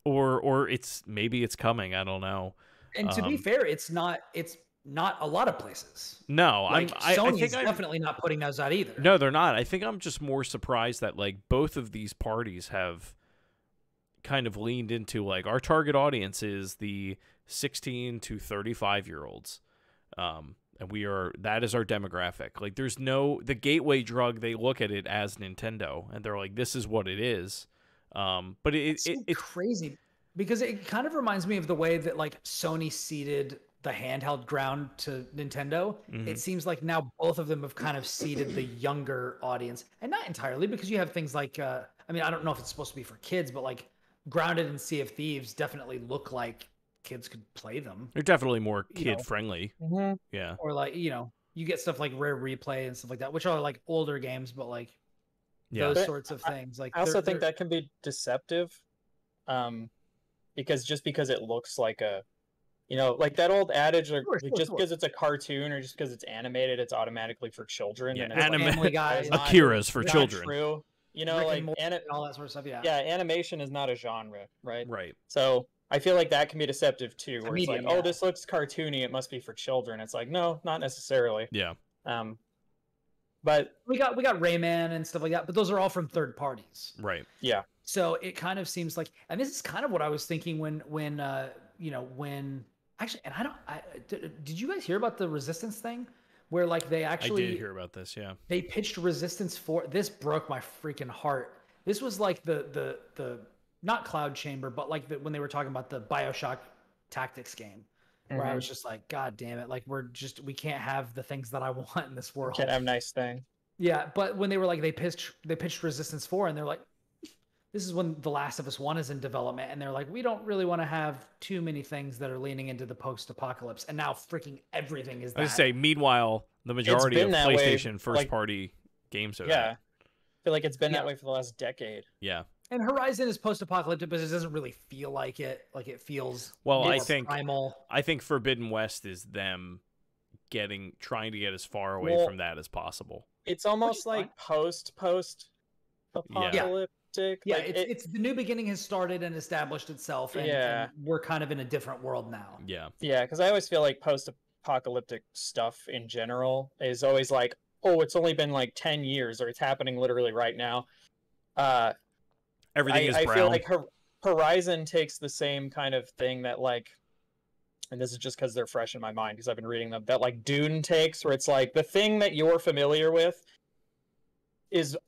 Or maybe it's coming. I don't know. And to be fair, it's not a lot of places. No, like, Sony's I think definitely not putting those out either. No, they're not. I think I'm just more surprised that like both of these parties have kind of leaned into like, our target audience is the 16 to 35-year-olds. And that is our demographic. Like, there's the gateway drug, they look at it as Nintendo and they're like, this is what it is. But it's crazy, because it kind of reminds me of the way that like Sony ceded the handheld ground to Nintendo. Mm-hmm. It seems like now both of them have kind of ceded the younger audience, and not entirely, because you have things like, I don't know if it's supposed to be for kids, but like Grounded and Sea of Thieves definitely look like kids could play them. They're definitely more kid friendly. Mm-hmm. Yeah. Or like, you get stuff like Rare Replay and stuff like that, which are like older games, but like, those sorts of things. Like, I also think that can be deceptive, because it looks like like that old adage, like, because it's a cartoon or just because it's animated, it's automatically for children. Yeah, and Family Guy, Akira's for children. True. Like and all that sort of stuff. Yeah. Yeah, animation is not a genre, right? Right. So I feel like that can be deceptive too, where it's medium, like, oh, this looks cartoony, it must be for children. It's like, no, not necessarily. Yeah. But we got Rayman and stuff like that, but those are all from third parties. Right. Yeah. So it kind of seems like, and this is kind of what I was thinking when actually, and did you guys hear about the Resistance thing, where like I did hear about this. Yeah. They pitched Resistance 4. This broke my freaking heart. This was like the not Cloud Chamber, but like when they were talking about the BioShock Tactics game. Where I was just like, God damn it. Like, we can't have the things that I want in this world. Can't have nice things. Yeah. But when they were like, they pitched Resistance 4, and they're like, this is when The Last of Us 1 is in development. And they're like, we don't really want to have too many things that are leaning into the post-apocalypse. And now freaking everything is that. I was say, meanwhile, the majority of PlayStation first-party games are that. I feel like it's been that way for the last decade. Yeah. And Horizon is post-apocalyptic, but it doesn't really feel like it. Like, it feels primal. I think Forbidden West is them trying to get as far away from that as possible. It's almost like post-apocalyptic. Yeah, it's the new beginning has started and established itself, and we're kind of in a different world now. Yeah. Yeah, because I always feel like post-apocalyptic stuff in general is always like, oh, it's only been like 10 years, or it's happening literally right now. Everything is brown. I feel like Horizon takes the same kind of thing that, like, and this is just because they're fresh in my mind because I've been reading them, that like Dune takes, where it's like the thing that you're familiar with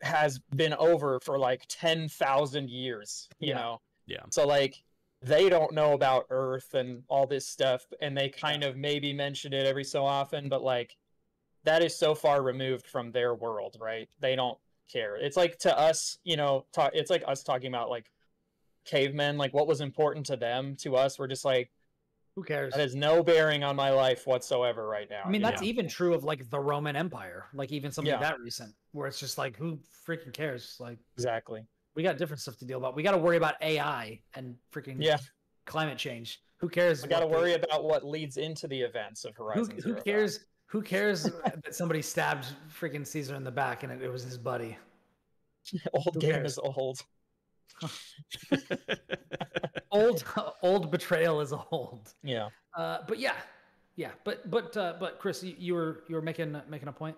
has been over for like 10,000 years, you know? Yeah. So like they don't know about Earth and all this stuff, and they kind of maybe mention it every so often, but like that is so far removed from their world, right? They don't care. It's like to us, you know, it's like us talking about like cavemen, like what was important to them. To us, we're just like, who cares? that has no bearing on my life whatsoever right now. I mean, that's even true of like the Roman Empire, like even something that recent, where it's just like, who freaking cares? Like, exactly. We got different stuff to deal about. We got to worry about AI and freaking climate change. Who cares? We got to worry about what leads into the events of Horizon Who cares? Who cares that somebody stabbed freaking Caesar in the back and it was his buddy? Old game is old. old betrayal is old. Yeah. But Chris, you were making a point.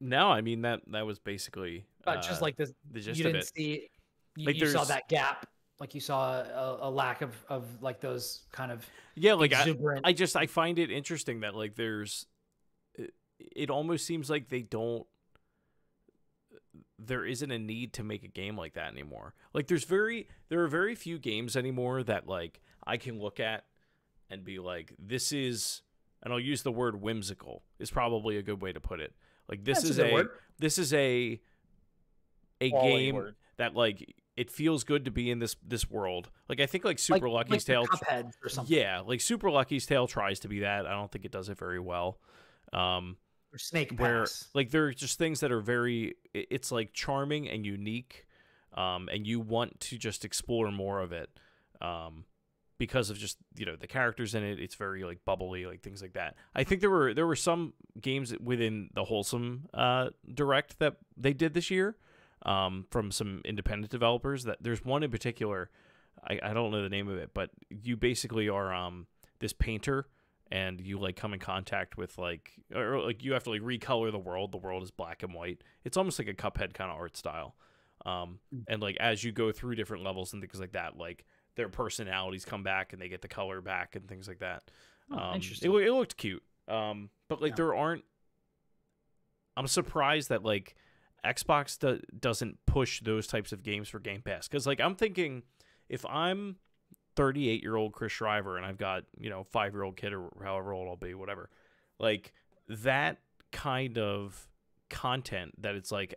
No, I mean that was basically just like this. The gist you of didn't it. see. Like you saw that gap. Like you saw a lack of like those kind of like exuberant... I find it interesting that like it almost seems like there isn't a need to make a game like that anymore. Like there are very few games anymore that like I can look at and be like, this is, and I'll use the word whimsical is probably a good way to put it. Like this is a game that like it feels good to be in this world. Like I think like Super Lucky's Tale, Cuphead or something. Yeah, like Super Lucky's Tale tries to be that. I don't think it does it very well. Or Snake Pass. Where like there are just things that are very, it's like charming and unique, and you want to just explore more of it, because of just, you know, the characters in it. It's very like bubbly, like things like that. I think there were some games within the Wholesome Direct that they did this year, from some independent developers. That there's one in particular, I don't know the name of it, but you basically are this painter, and you like come in contact with like, or like you have to like recolor the world. The world is black and white. It's almost like a Cuphead kind of art style. And like as you go through different levels and things like that, like their personalities come back and they get the color back and things like that. Interesting. It looked cute. But like there aren't. I'm surprised that like Xbox doesn't push those types of games for Game Pass, because like I'm thinking, if I'm 38-year-old Chris Shriver and I've got, you know, 5-year-old kid or however old I'll be, whatever, like that kind of content that it's like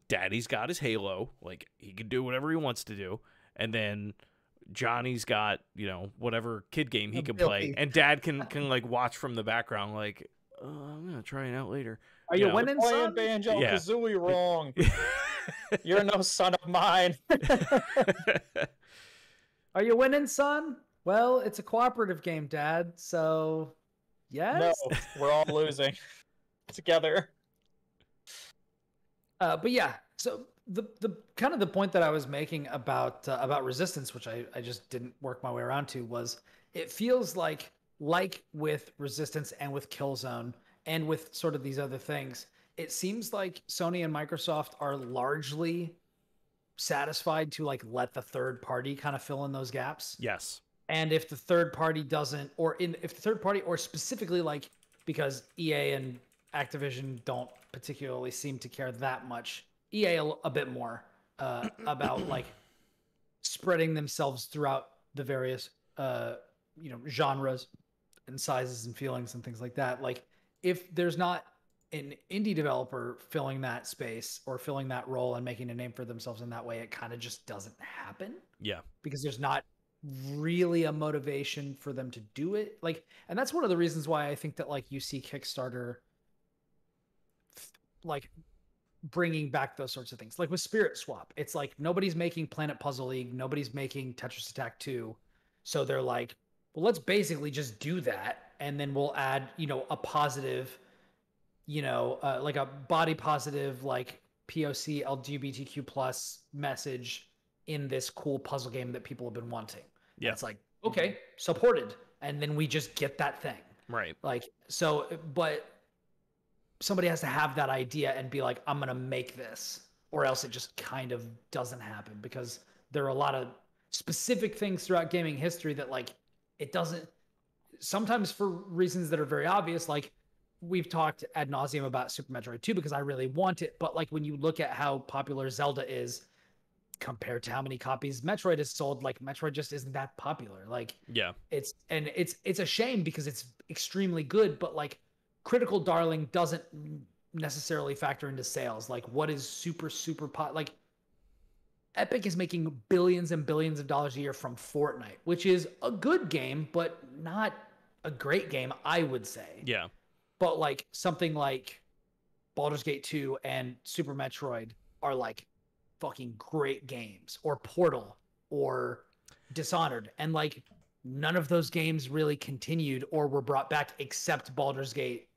daddy's got his Halo, like he can do whatever he wants to do, and then Johnny's got, you know, whatever kid game he can play, and dad can like watch from the background like, I'm gonna try it out later. Are you winning, son? Banjo Kazooie wrong. You're no son of mine. Are you winning, son? Well, it's a cooperative game, Dad. So, yes. No, we're all losing together. But yeah, so the kind of the point that I was making about Resistance, which I just didn't work my way around to, was it feels like with Resistance and with Killzone and with sort of these other things, it seems like Sony and Microsoft are largely satisfied to like let the third party kind of fill in those gaps. Yes. And if the third party doesn't, if the third party, or specifically like, because EA and Activision don't particularly seem to care that much, EA a bit more about like spreading themselves throughout the various genres and sizes and feelings and things like that. Like if there's not an indie developer filling that space or filling that role and making a name for themselves in that way, it kind of just doesn't happen. Yeah. Because there's not really a motivation for them to do it. Like, and that's one of the reasons why I think that like you see Kickstarter like bringing back those sorts of things. Like with Spirit Swap, it's like nobody's making Planet Puzzle League, nobody's making Tetris Attack 2. So they're like, well, let's basically just do that. And then we'll add, a positive, like a body positive, like POC LGBTQ plus message in this cool puzzle game that people have been wanting. Yeah. It's like, okay, supported. And then we just get that thing. Right. Like, so, but somebody has to have that idea and be like, I'm going to make this, or else it just kind of doesn't happen, because there are a lot of specific things throughout gaming history that like it doesn't, sometimes for reasons that are very obvious, like we've talked ad nauseum about Super Metroid 2 because I really want it. But like when you look at how popular Zelda is compared to how many copies Metroid has sold, like Metroid just isn't that popular. Like Yeah. it's a shame because it's extremely good, but like Critical Darling doesn't necessarily factor into sales. Like what is super like Epic is making billions and billions of dollars a year from Fortnite, which is a good game, but not a great game, I would say. Yeah. But like something like Baldur's Gate 2 and Super Metroid are like fucking great games, or Portal or Dishonored. And like none of those games really continued or were brought back except Baldur's Gate.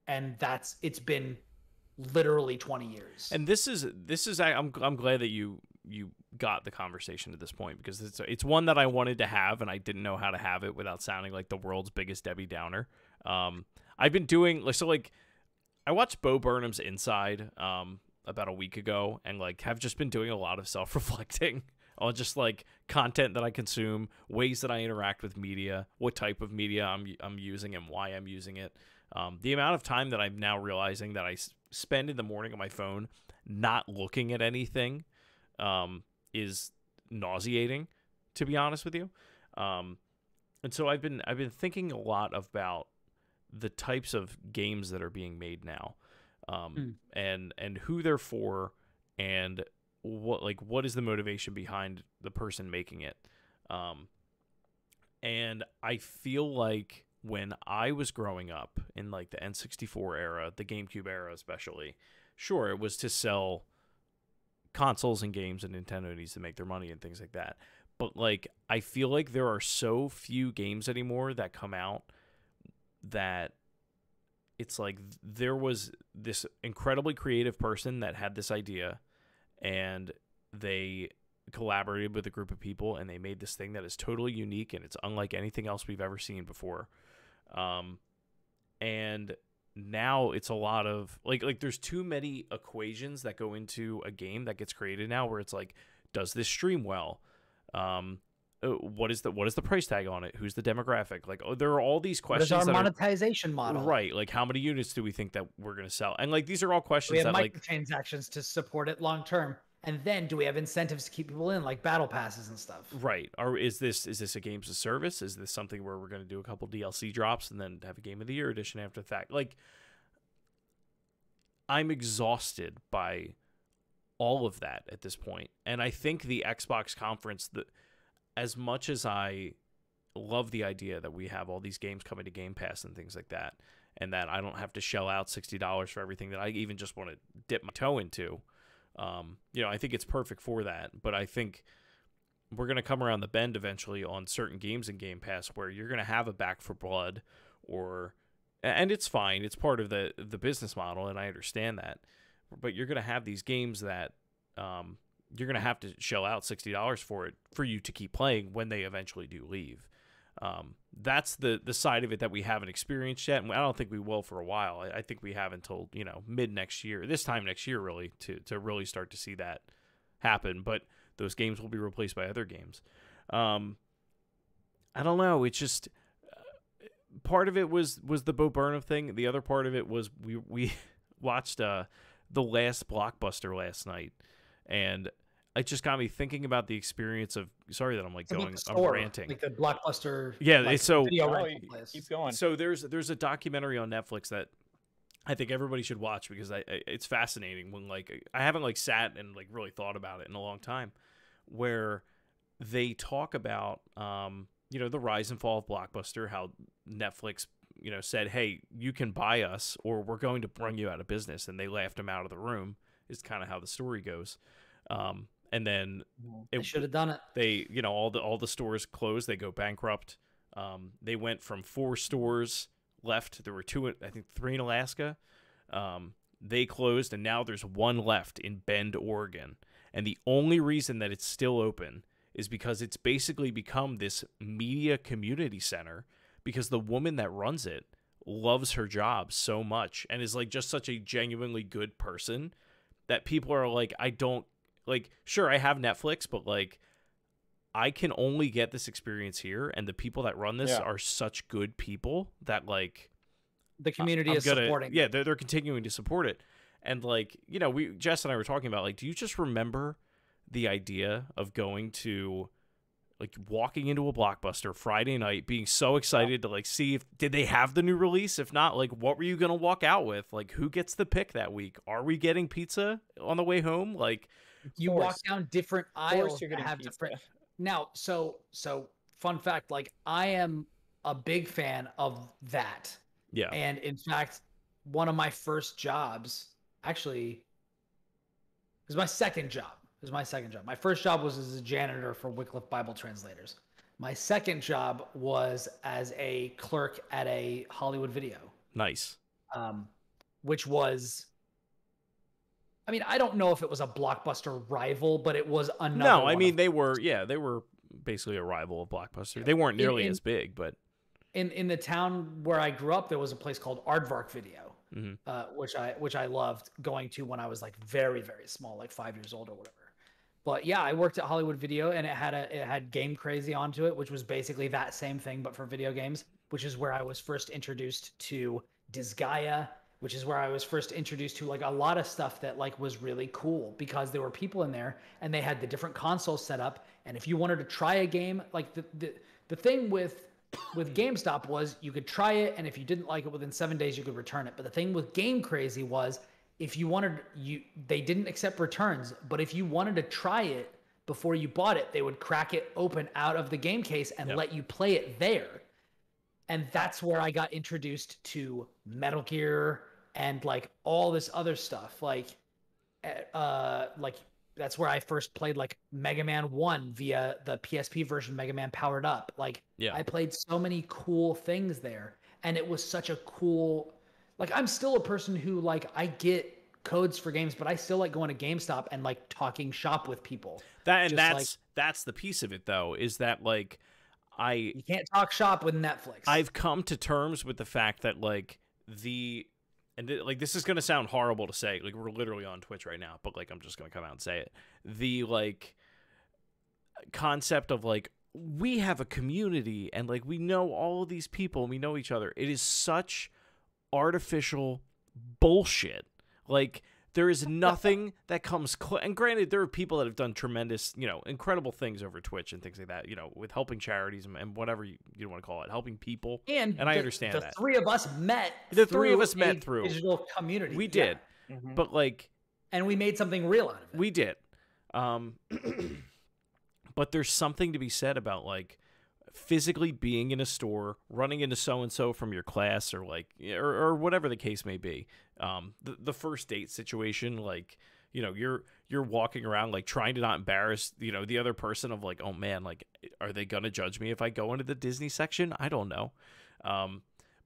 And it's been literally 20 years. And this is I'm glad that you got the conversation at this point, because it's one that I wanted to have and I didn't know how to have it without sounding like the world's biggest Debbie Downer. I've been doing I watched Bo Burnham's Inside about a week ago, and like have just been doing a lot of self-reflecting on just like content that I consume, ways that I interact with media, what type of media I'm using and why I'm using it. The amount of time that I'm now realizing that I spend in the morning on my phone not looking at anything is nauseating, to be honest with you. And so I've been thinking a lot about the types of games that are being made now, and who they're for, and what is the motivation behind the person making it. And I feel like when I was growing up in like the N64 era, the GameCube era especially, sure, it was to sell consoles and games, and Nintendo needs to make their money and things like that. But like, I feel like there are so few games anymore that come out that it's like there was this incredibly creative person that had this idea, and they collaborated with a group of people, and they made this thing that is totally unique, and it's unlike anything else we've ever seen before. And now it's a lot of like there's too many equations that go into a game that gets created now, where it's like, does this stream well? What is the price tag on it? Who's the demographic? Like, there are all these questions. What is our monetization model? Right. Like, how many units do we think that we're going to sell? And like, these are all questions we have that microtransactions to support it long term. And then do we have incentives to keep people in, like battle passes and stuff? Right. Or is this a games as service? Is this something where we're going to do a couple DLC drops and then have a Game of the Year edition after the fact? Like, I'm exhausted by all of that at this point. And I think the Xbox conference, as much as I love the idea that we have all these games coming to Game Pass and things like that, and that I don't have to shell out $60 for everything that I even just want to dip my toe into, I think it's perfect for that. But I think we're going to come around the bend eventually on certain games in Game Pass where you're going to have a Back for Blood, and it's fine. It's part of the business model, and I understand that. But you're going to have these games that you're going to have to shell out $60 for it for you to keep playing when they eventually do leave. That's the side of it that we haven't experienced yet, and I don't think we will for a while. I think we have until mid next year, this time next year, really, to really start to see that happen. But those games will be replaced by other games. I don't know. It's just part of it was the Bo Burnham thing. The other part of it was we watched the last Blockbuster last night, and it just got me thinking about the experience of. Sorry that I'm I'm ranting. Like the Blockbuster. Yeah, like, so keep going. So there's a documentary on Netflix that I think everybody should watch, because it's fascinating. When I haven't sat and really thought about it in a long time, where they talk about the rise and fall of Blockbuster, how Netflix said, hey, you can buy us or we're going to bring you out of business, and they laughed him out of the room, is kind of how the story goes. And then they should have done it. They, all the stores closed. They go bankrupt. They went from 4 stores left. There were 2, I think 3 in Alaska. They closed, and now there's 1 left in Bend, Oregon. And the only reason that it's still open is because it's basically become this media community center, because the woman that runs it loves her job so much and is just such a genuinely good person that people are I don't. Sure, I have Netflix, but I can only get this experience here, and the people that run this are such good people that like the community is supporting. Yeah, they're continuing to support it. And like, you know, Jess and I were talking about like, do you just remember the idea of going to like walking into a Blockbuster Friday night, being so excited to like see if did they have the new release? If not, like what were you gonna walk out with? Like who gets the pick that week? Are we getting pizza on the way home? Like you walk down different aisles that have different. Now, so fun fact, like I am a big fan of that. Yeah. And in fact, one of my first jobs, actually, it was my second job. My first job was as a janitor for Wycliffe Bible Translators. My second job was as a clerk at a Hollywood Video. Nice. Which was, I mean, I don't know if it was a Blockbuster rival, but it was another. No, I mean, they were basically a rival of Blockbuster. Yeah. They weren't nearly as big, but in the town where I grew up, there was a place called Aardvark Video, which I loved going to when I was like very, very small, like 5 years old or whatever. But yeah, I worked at Hollywood Video, and it had Game Crazy onto it, which was basically that same thing but for video games, which is where I was first introduced to Disgaea, which is where I was first introduced to like a lot of stuff that like was really cool because there were people in there and they had the different consoles set up, and if you wanted to try a game, like the thing with GameStop was you could try it, and if you didn't like it within 7 days, you could return it. But the thing with Game Crazy was if you wanted, they didn't accept returns, but if you wanted to try it before you bought it, they would crack it open out of the game case and let you play it there. And that's where I got introduced to Metal Gear and like all this other stuff. Like that's where I first played like Mega Man 1 via the PSP version, Mega Man Powered Up. Like I played so many cool things there, and it was such a cool, like I'm still a person who like I get codes for games, but I still like going to GameStop and like talking shop with people. That's the piece of it though, is that like you can't talk shop with Netflix. I've come to terms with the fact that like this is going to sound horrible to say, like we're literally on Twitch right now, but like I'm just going to come out and say it. The like concept of like we have a community and like we know all of these people and we know each other. It is such artificial bullshit. Like there is nothing that comes close. And granted, there are people that have done tremendous, you know, incredible things over Twitch and things like that, you know, with helping charities and whatever you want to call it, helping people. And I understand that. The three of us met through digital community. We did. Yeah. But like, and we made something real out of it. We did. But there's something to be said about like physically being in a store, running into so-and-so from your class or like, or whatever the case may be. The first date situation, like, you know, you're walking around like trying to not embarrass, you know, the other person of like, oh man, like, are they going to judge me if I go into the Disney section? I don't know.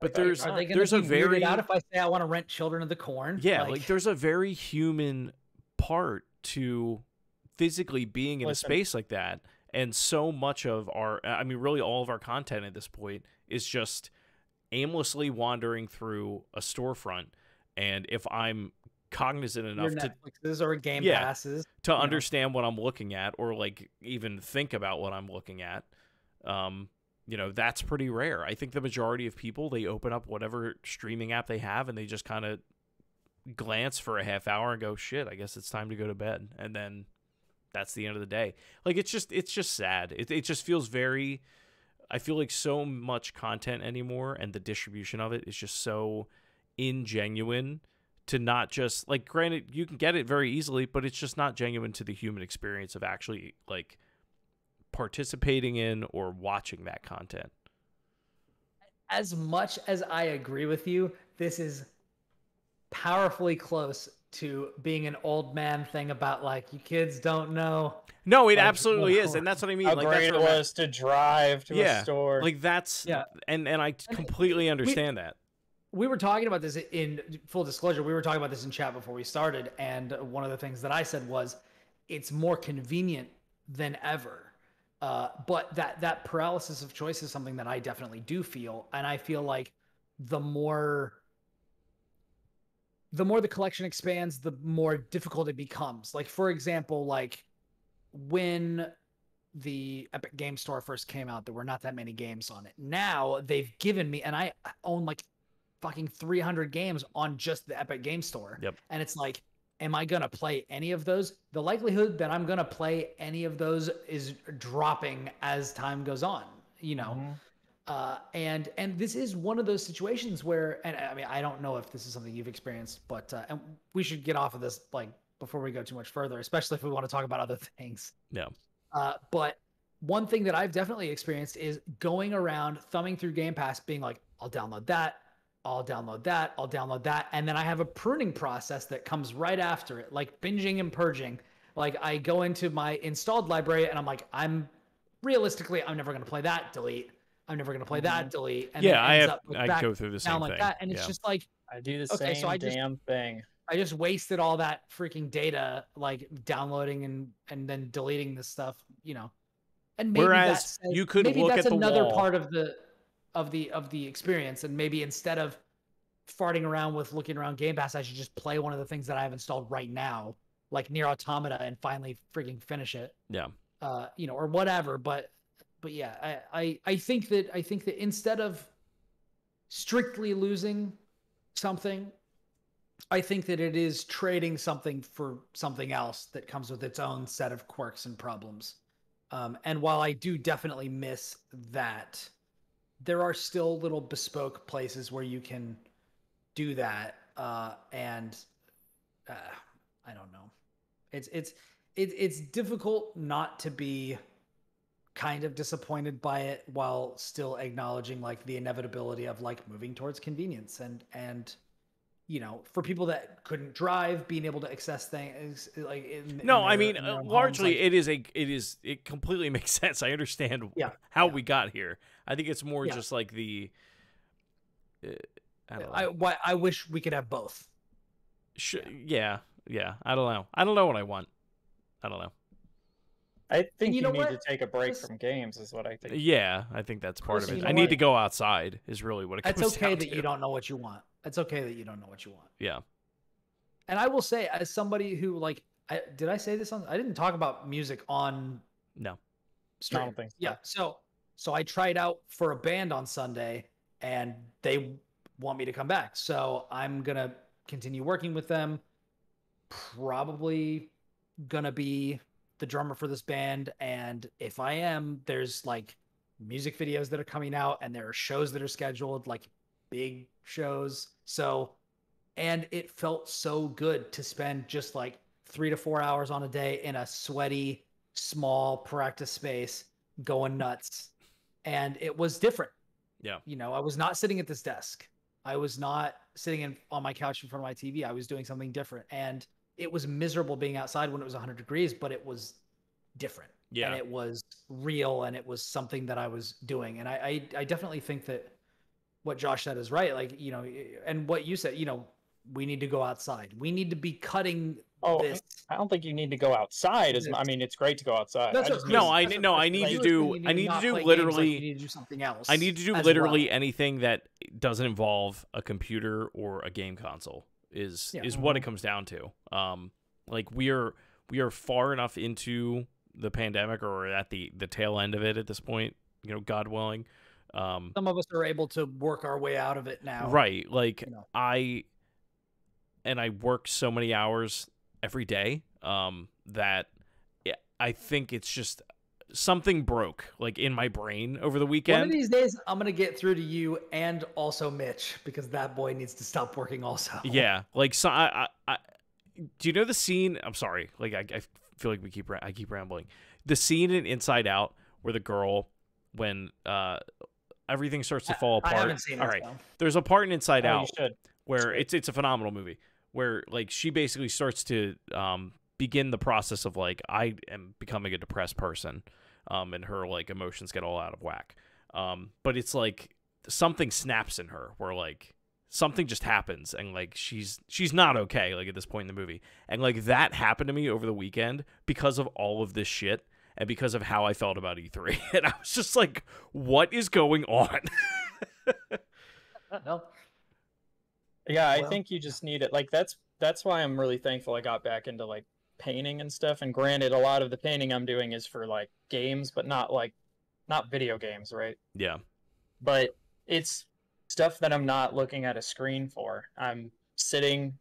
But there's a very out if I say I want to rent Children of the Corn. Yeah. Like there's a very human part to physically being in a space like that. And so much of really all of our content at this point is just aimlessly wandering through a storefront. And if I'm cognizant enough Netflixes or Game Passes to understand what I'm looking at, or like even think about what I'm looking at, you know, that's pretty rare. I think the majority of people, they open up whatever streaming app they have and they just kind of glance for a half hour and go, shit, I guess it's time to go to bed. And then that's the end of the day. Like, it's just sad. It just feels very, I feel like so much content anymore and the distribution of it is just so ingenuine to not just, like, granted, you can get it very easily, but it's just not genuine to the human experience of actually, like, participating in or watching that content. As much as I agree with you, this is powerfully close to being an old man thing about like you kids don't know. No, it absolutely is, and that's what I mean. How like great that's it was to drive to a store. Like that's and I completely understand that. We were talking about this in full disclosure. We were talking about this in chat before we started, and one of the things that I said was it's more convenient than ever. But that paralysis of choice is something that I definitely do feel, and I feel like the more the collection expands, the more difficult it becomes. Like, for example, like when the Epic Game Store first came out, there were not that many games on it. Now they've given me, and I own like fucking 300 games on just the Epic Game Store. Yep. And it's like, am I going to play any of those? The likelihood that I'm going to play any of those is dropping as time goes on, you know? And this is one of those situations where, and I mean, I don't know if this is something you've experienced, but, and we should get off of this, like, before we go too much further, especially if we want to talk about other things. Yeah. But one thing that I've definitely experienced is going around thumbing through Game Pass, being like, I'll download that, I'll download that, I'll download that. And then I have a pruning process that comes right after it, like binging and purging. Like I go into my installed library and I'm like, I'm never going to play that, delete. I'm never going to play that, delete. And yeah, I go through the same thing. That, and it's just like, I do the okay, same so damn thing. I just wasted all that freaking data, like downloading and then deleting this stuff, you know. And maybe whereas you could maybe look that's at the another wall. part of the experience. And maybe instead of farting around with looking around Game Pass, I should just play one of the things that I have installed right now, like Nier Automata, and finally freaking finish it. Yeah. You know, or whatever. But yeah, I think that instead of strictly losing something, I think that it is trading something for something else that comes with its own set of quirks and problems. And while I do definitely miss that, there are still little bespoke places where you can do that. And I don't know. It's difficult not to be kind of disappointed by it while still acknowledging like the inevitability of like moving towards convenience and you know, for people that couldn't drive, being able to access things like largely it completely makes sense. I understand how we got here. I think it's more just like the I wish we could have both. Yeah. I don't know. I don't know what I want. I don't know. I think you need to take a break from games is what I think. Yeah, I think that's part of it. I need to go outside is really what it comes down to. It's okay that you don't know what you want. It's okay that you don't know what you want. Yeah. And I will say, as somebody who like, did I say this on? I didn't talk about music on. No. Stream. I don't think so. Yeah. So I tried out for a band on Sunday, and they want me to come back. So I'm gonna continue working with them. Probably gonna be the drummer for this band, and if I am, there's like music videos that are coming out, and there are shows that are scheduled, like big shows. So, and it felt so good to spend just like 3 to 4 hours on a day in a sweaty, small practice space going nuts. And it was different. Yeah. You know, I was not sitting at this desk. I was not sitting on my couch in front of my TV. I was doing something different. And it was miserable being outside when it was 100 degrees, but it was different. Yeah. And it was real, and it was something that I was doing. And I definitely think that what Josh said is right. Like, you know, and what you said, you know, we need to go outside. We need to be cutting this. I don't think you need to go outside. I mean, it's great to go outside. I need to do something else. I need to do literally anything that doesn't involve a computer or a game console is what it comes down to. Like we are far enough into the pandemic, or at the tail end of it at this point, you know, God willing. Some of us are able to work our way out of it now. Right. Like, you know. I work so many hours every day that I think it's just something broke like in my brain over the weekend. One of these days I'm going to get through to you and also Mitch, because that boy needs to stop working also. Yeah. Like, so I do you know the scene? I'm sorry. Like, I feel like I keep rambling. The scene in Inside Out where the girl, when everything starts to fall apart. I haven't seen it. All right. There's a part in Inside Out where it's a phenomenal movie where like she basically starts to begin the process of like, I am becoming a depressed person, and her like emotions get all out of whack. But it's like something snaps in her where like something just happens and like she's not okay like at this point in the movie. And like that happened to me over the weekend because of all of this shit. And because of how I felt about E3. And I was just like, what is going on? No. Yeah, I think you just need it. Like, that's why I'm really thankful I got back into, like, painting and stuff. And granted, a lot of the painting I'm doing is for like games, but not video games, right? Yeah. But it's stuff that I'm not looking at a screen for. I'm sitting,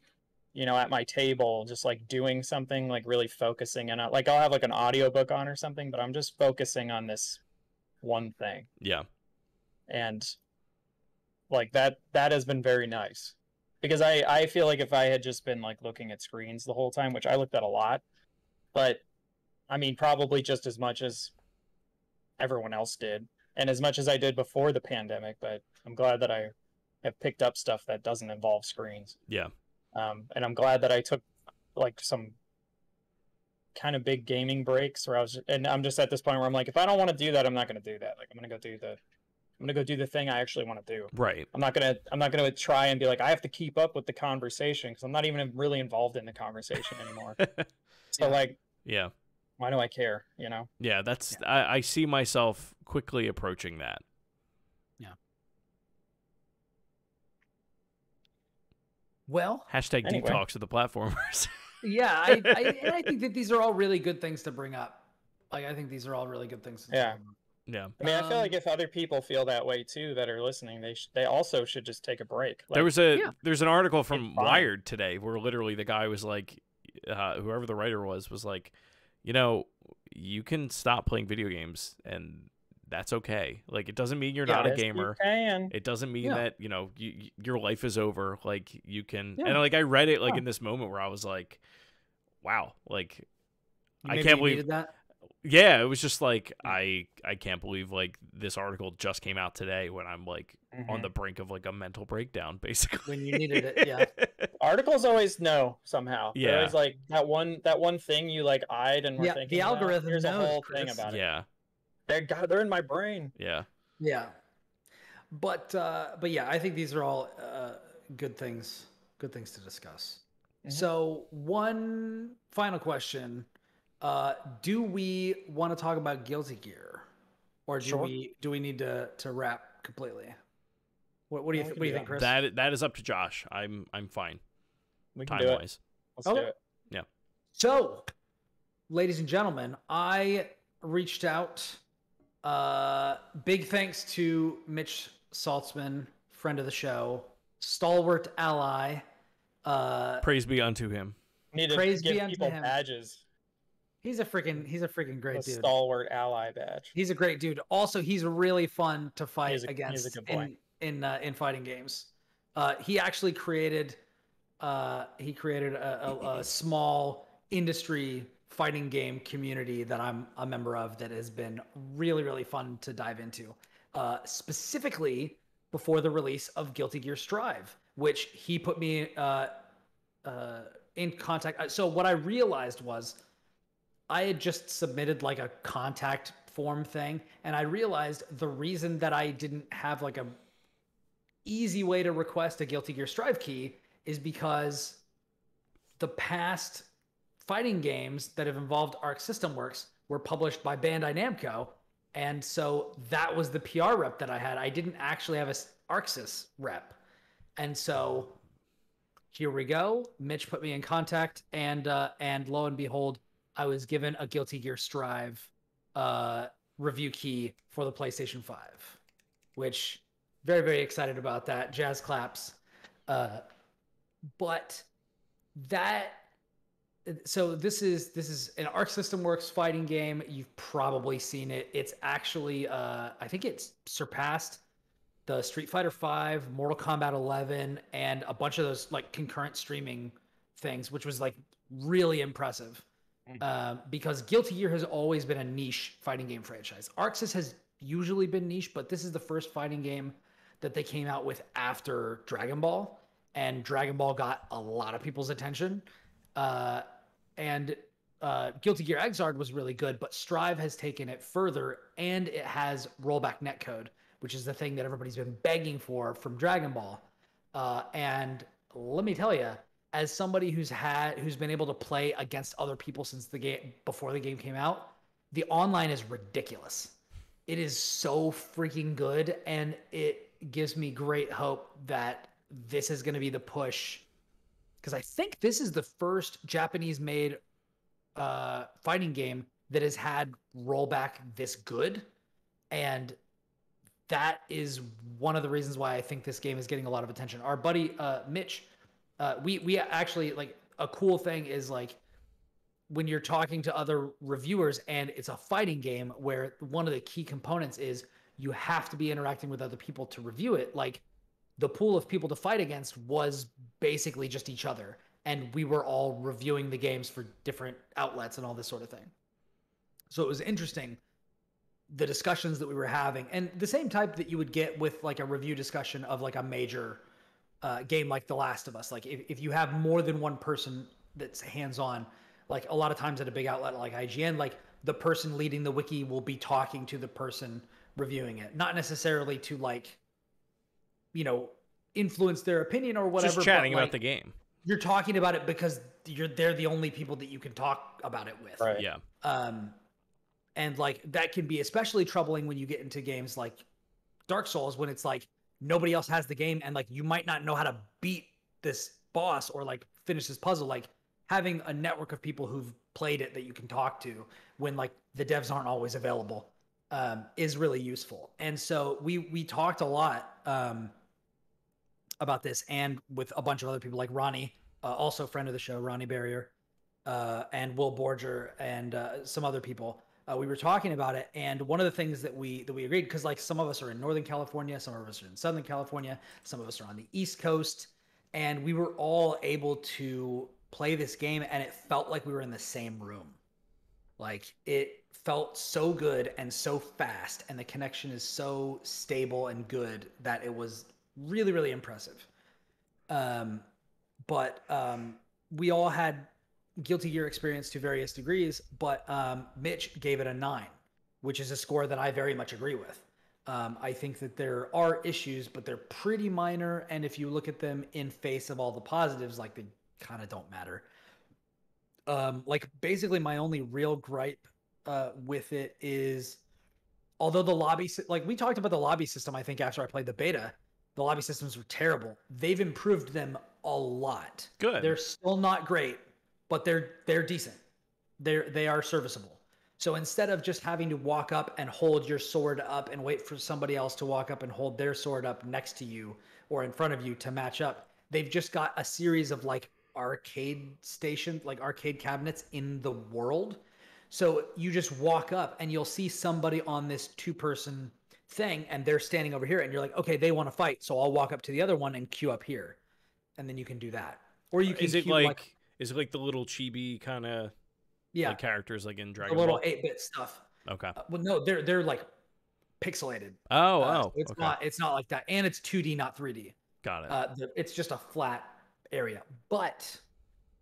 at my table, just like doing something, like really focusing, and like I'll have like an audiobook on or something, but I'm just focusing on this one thing. Yeah. And like that has been very nice, because I feel like if I had just been like looking at screens the whole time, which I looked at a lot, but I mean probably just as much as everyone else did, and as much as I did before the pandemic, but I'm glad that I have picked up stuff that doesn't involve screens. Yeah. And I'm glad that I took like some kind of big gaming breaks where I'm just at this point where I'm like, if I don't want to do that, I'm not going to do that. Like I'm going to go do the thing I actually want to do. Right. I'm not going to try and be like, I have to keep up with the conversation, because I'm not even really involved in the conversation anymore. So like, yeah. Why do I care? Yeah, that's I see myself quickly approaching that. Yeah. Well, hashtag anyway. deep talks of the platformers. Yeah, I think that these are all really good things to bring up. Like, I think these are all really good things to bring up. Yeah. I mean, I feel like if other people feel that way too that are listening, they also should just take a break. Like, there's an article from Wired today where literally the guy was like, whoever the writer was like, you can stop playing video games and that's okay. Like, it doesn't mean you're not a gamer. It doesn't mean that, your life is over. Like, you can, and like, I read it like in this moment where I was like, wow, like, I can't believe that. Yeah, it was just like, I can't believe like this article just came out today when I'm like on the brink of like a mental breakdown, basically. When you needed it, yeah. Articles always know somehow. Yeah. They're always like that one thing you like eyed and were thinking. The algorithm There's knows, a whole Chris. thing about it. Yeah. They're in my brain. Yeah. Yeah. But yeah, I think these are all good things to discuss. So one final question. Do we want to talk about Guilty Gear, or do we need to wrap completely? What do you think, Chris? That is up to Josh. I'm fine. We can time do wise. Let's do it. Yeah. So, ladies and gentlemen, I reached out. Big thanks to Mitch Saltzman, friend of the show, stalwart ally. Praise be unto him. Need to give people badges. He's a freaking great dude. Stalwart ally badge. He's a great dude. Also, he's really fun to fight against he's a good boy. in fighting games. He actually created a small industry fighting game community that I'm a member of that has been really, really fun to dive into. Specifically before the release of Guilty Gear Strive, which he put me in contact. So what I realized was I had just submitted like a contact form thing, and I realized the reason that I didn't have like a easy way to request a Guilty Gear Strive key is because the past fighting games that have involved Arc System Works were published by Bandai Namco, and so that was the PR rep that I had. I didn't actually have a ArcSys rep, and so here we go. Mitch put me in contact, and lo and behold, I was given a Guilty Gear Strive review key for the PlayStation 5, which very, very excited about that. Jazz claps. But that, so this is an Arc System Works fighting game. You've probably seen it. It's actually, I think it's surpassed the Street Fighter V, Mortal Kombat 11, and a bunch of those like concurrent streaming things, which was like really impressive. Because Guilty Gear has always been a niche fighting game franchise. ArcSys has usually been niche, but this is the first fighting game that they came out with after Dragon Ball, and Dragon Ball got a lot of people's attention. And Guilty Gear Xrd was really good, but Strive has taken it further, and it has rollback netcode, which is the thing that everybody's been begging for from Dragon Ball. And let me tell you, as somebody who's been able to play against other people since the game, before the game came out, the online is ridiculous. It is so freaking good, and it gives me great hope that this is going to be the push, because I think this is the first Japanese-made fighting game that has had rollback this good, and that is one of the reasons why I think this game is getting a lot of attention. Our buddy Mitch, we actually, like, a cool thing is, like, when you're talking to other reviewers and it's a fighting game where one of the key components is you have to be interacting with other people to review it. Like, the pool of people to fight against was basically just each other. And we were all reviewing the games for different outlets and all this sort of thing. So it was interesting, the discussions that we were having, and the same type that you would get with like a review discussion of like a major game like The Last of Us. Like if you have more than one person that's hands-on, like a lot of times at a big outlet like IGN, like the person leading the wiki will be talking to the person reviewing it, not necessarily to, like, you know, influence their opinion or whatever. Just chatting but, like, about the game. You're talking about it because they're the only people that you can talk about it with. Right. Yeah. And like that can be especially troubling when you get into games like Dark Souls, when it's like nobody else has the game and like you might not know how to beat this boss or like finish this puzzle. Like having a network of people who've played it that you can talk to when like the devs aren't always available is really useful. And so we talked a lot about this, and with a bunch of other people like Ronnie, also friend of the show, Ronnie Barrier, and Will Borger, and some other people. We were talking about it, and one of the things that we agreed, because like some of us are in Northern California, some of us are in Southern California, some of us are on the East Coast, and we were all able to play this game, and it felt like we were in the same room. Like it felt so good and so fast, and the connection is so stable and good that it was really, really impressive. But we all had Guilty Gear experience to various degrees, but Mitch gave it a 9, which is a score that I very much agree with. I think that there are issues, but they're pretty minor, and if you look at them in face of all the positives, like they kind of don't matter. Like basically my only real gripe with it is, although the lobby, like we talked about the lobby system, I think after I played the beta, the lobby systems were terrible. They've improved them a lot. Good. They're still not great, but they're decent. They are serviceable. So instead of just having to walk up and hold your sword up and wait for somebody else to walk up and hold their sword up next to you or in front of you to match up, they've just got a series of like arcade stations, like arcade cabinets in the world. So you just walk up and you'll see somebody on this 2-person thing and they're standing over here and you're like, okay, they want to fight. So I'll walk up to the other one and queue up here. And then you can do that. Or you can is it like the little chibi kind of like characters like in Dragon Ball? The little Ball? 8-bit stuff. Okay. Well, no, they're like pixelated. So it's not like that. And it's 2D, not 3D. Got it. It's just a flat area. But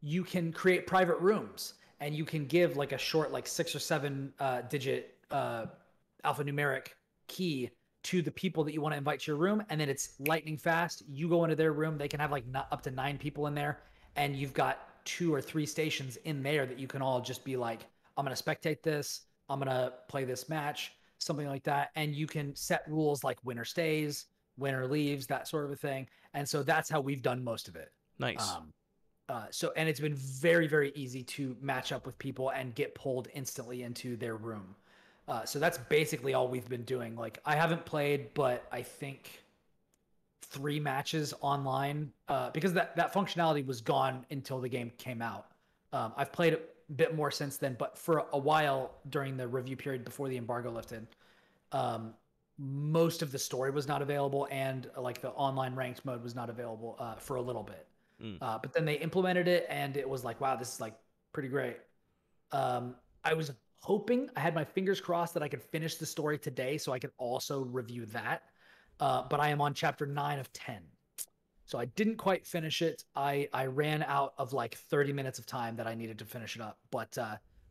you can create private rooms and you can give like a short, like 6 or 7 digit alphanumeric key to the people that you want to invite to your room, and then it's lightning fast. You go into their room, they can have like up to 9 people in there, and you've got 2 or 3 stations in there that you can all just be like, I'm going to spectate this, I'm going to play this match, something like that. And you can set rules like winner stays, winner leaves, that sort of a thing. And so that's how we've done most of it. Nice. And it's been very, very easy to match up with people and get pulled instantly into their room. So that's basically all we've been doing. Like I haven't played, but I think 3 matches online because that functionality was gone until the game came out. I've played a bit more since then, but for a while during the review period before the embargo lifted, most of the story was not available, and like the online ranked mode was not available for a little bit. But then they implemented it, and it was like, wow, this is like pretty great. I was hoping, I had my fingers crossed that I could finish the story today so I could also review that. But I am on chapter 9 of 10. So I didn't quite finish it. I ran out of like 30 minutes of time that I needed to finish it up. But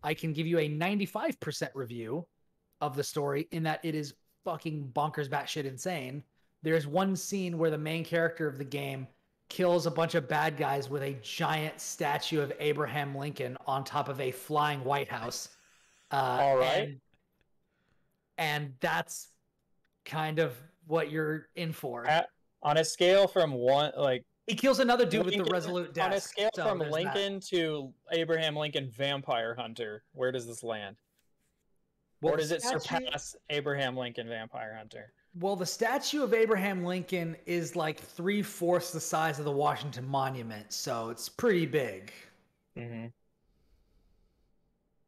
I can give you a 95% review of the story in that it is fucking bonkers batshit insane. There's one scene where the main character of the game kills a bunch of bad guys with a giant statue of Abraham Lincoln on top of a flying White House. All right. And that's kind of what you're in for. On a scale from 1, like He kills another dude with the resolute desk. On a scale so from Lincoln to Abraham Lincoln Vampire Hunter, where does this land? Or does it surpass Abraham Lincoln Vampire Hunter? Well, the statue of Abraham Lincoln is like 3/4 the size of the Washington Monument, so it's pretty big. Mm-hmm.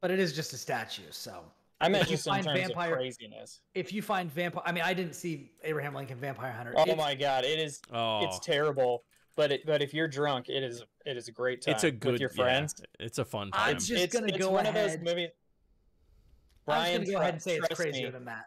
But it is just a statue, so. I meant just in terms of craziness. If you find vampire, I mean, I didn't see Abraham Lincoln Vampire Hunter. Oh my god, it is. Oh. It's terrible. But if you're drunk, it is a great time. It's a good with your friends. Yeah, it's a fun time. I'm just gonna go ahead. One of those movies. I'm just gonna go ahead and say it's crazier than that.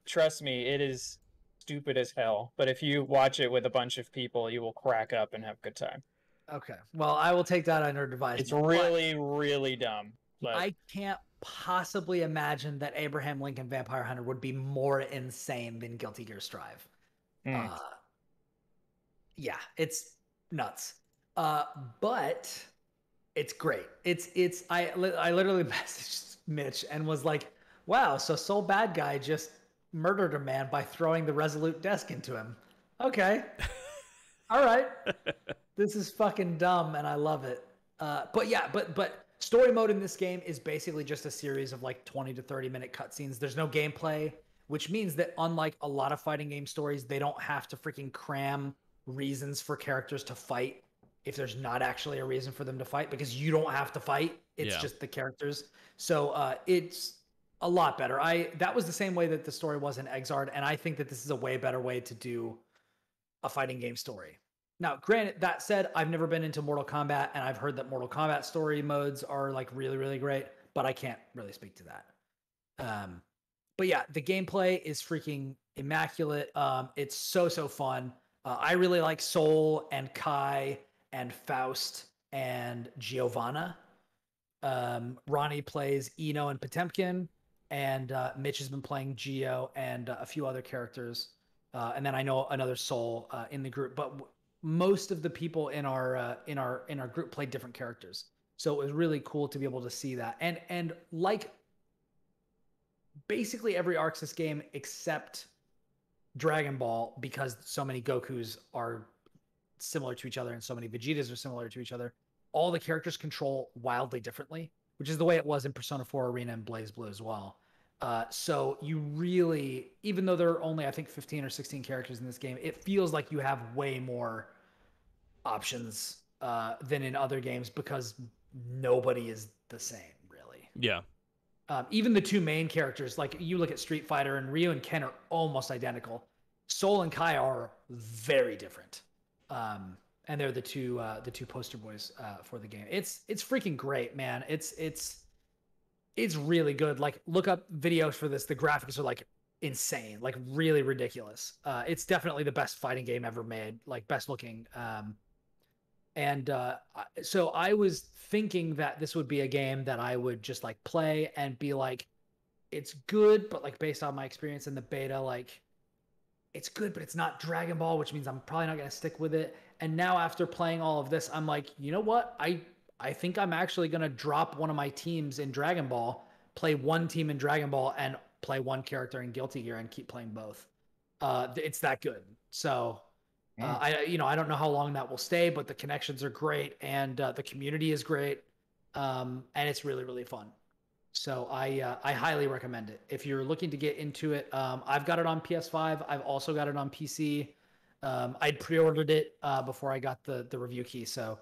Trust me, it is stupid as hell. But if you watch it with a bunch of people, you will crack up and have a good time. Okay. Well, I will take that under advisement. It's really, really dumb. But I can't possibly imagine that Abraham Lincoln Vampire Hunter would be more insane than Guilty Gear Strive. Yeah, it's nuts. But it's great. I literally messaged Mitch and was like, wow, so Soul Bad Guy just murdered a man by throwing the resolute desk into him. Okay. All right. This is fucking dumb and I love it. But yeah, but story mode in this game is basically just a series of like 20 to 30 minute cutscenes. There's no gameplay, which means that unlike a lot of fighting game stories, they don't have to freaking cram reasons for characters to fight if there's not actually a reason for them to fight, because you don't have to fight. It's just the characters. So it's a lot better. That was the same way that the story was in Exard, and I think that this is a way better way to do a fighting game story. Now, granted, that said, I've never been into Mortal Kombat, and I've heard that Mortal Kombat story modes are like really, really great, but I can't really speak to that. But yeah, the gameplay is freaking immaculate. It's so fun. I really like Soul and Kai and Faust and Giovanna. Ronnie plays Eno and Potemkin, and Mitch has been playing Geo and a few other characters. And then I know another Soul in the group, but most of the people in our group played different characters. So it was really cool to be able to see that. And like basically every Arxis game except Dragon Ball, because so many Gokus are similar to each other and so many Vegetas are similar to each other, all the characters control wildly differently, which is the way it was in Persona 4 Arena and BlazBlue as well. So you really, even though there are only, I think, 15 or 16 characters in this game, it feels like you have way more options than in other games because nobody is the same, really. Yeah. Even the two main characters, like you look at Street Fighter, and Ryu and Ken are almost identical. Soul and Kai are very different. And they're the two poster boys for the game. It's freaking great, man. It's really good. Like, look up videos for this. The graphics are like insane, like really ridiculous. It's definitely the best fighting game ever made, like best looking. So I was thinking that this would be a game that I would just like play and be like, it's good, but like based on my experience in the beta, like it's good, but it's not Dragon Ball, which means I'm probably not going to stick with it. And now after playing all of this, I'm like, you know what? I think I'm actually going to drop one of my teams in Dragon Ball, play one team in Dragon Ball, and play one character in Guilty Gear and keep playing both. It's that good. So I don't know how long that will stay, but the connections are great and the community is great. And it's really, really fun. So I highly recommend it. If you're looking to get into it, I've got it on PS5. I've also got it on PC. I'd pre-ordered it before I got the review key. So,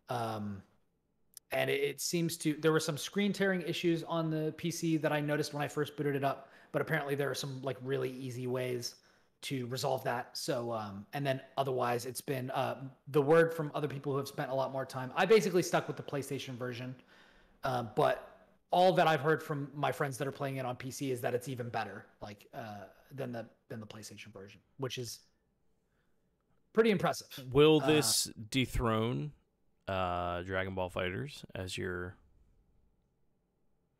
and it seems to, there were some screen tearing issues on the PC that I noticed when I first booted it up, but apparently there are some like really easy ways to resolve that. So, and then otherwise it's been the word from other people who have spent a lot more time. I basically stuck with the PlayStation version, but all that I've heard from my friends that are playing it on PC is that it's even better, like than the PlayStation version, which is pretty impressive. Will this dethrone Dragon Ball Fighters as your?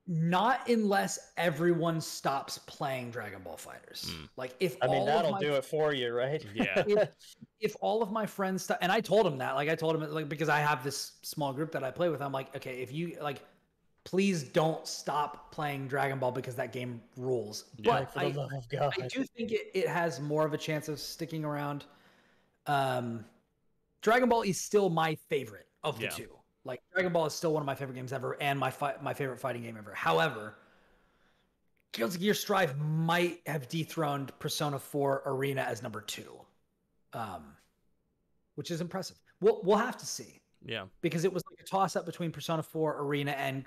Not unless everyone stops playing Dragon Ball Fighters. Like if that'll do it for you, right? Yeah. If all of my friends and I told him that, like I told him, like, because I have this small group that I play with, I'm like, okay, if you like, please don't stop playing Dragon Ball because that game rules. Yeah, but I do think it has more of a chance of sticking around. Dragon Ball is still my favorite of the Yeah. two. Like Dragon Ball is still one of my favorite games ever, and my favorite fighting game ever. However, Guilty Gear Strive might have dethroned Persona 4 Arena as number 2, which is impressive. We'll have to see. Yeah. Because it was like a toss up between Persona 4 Arena and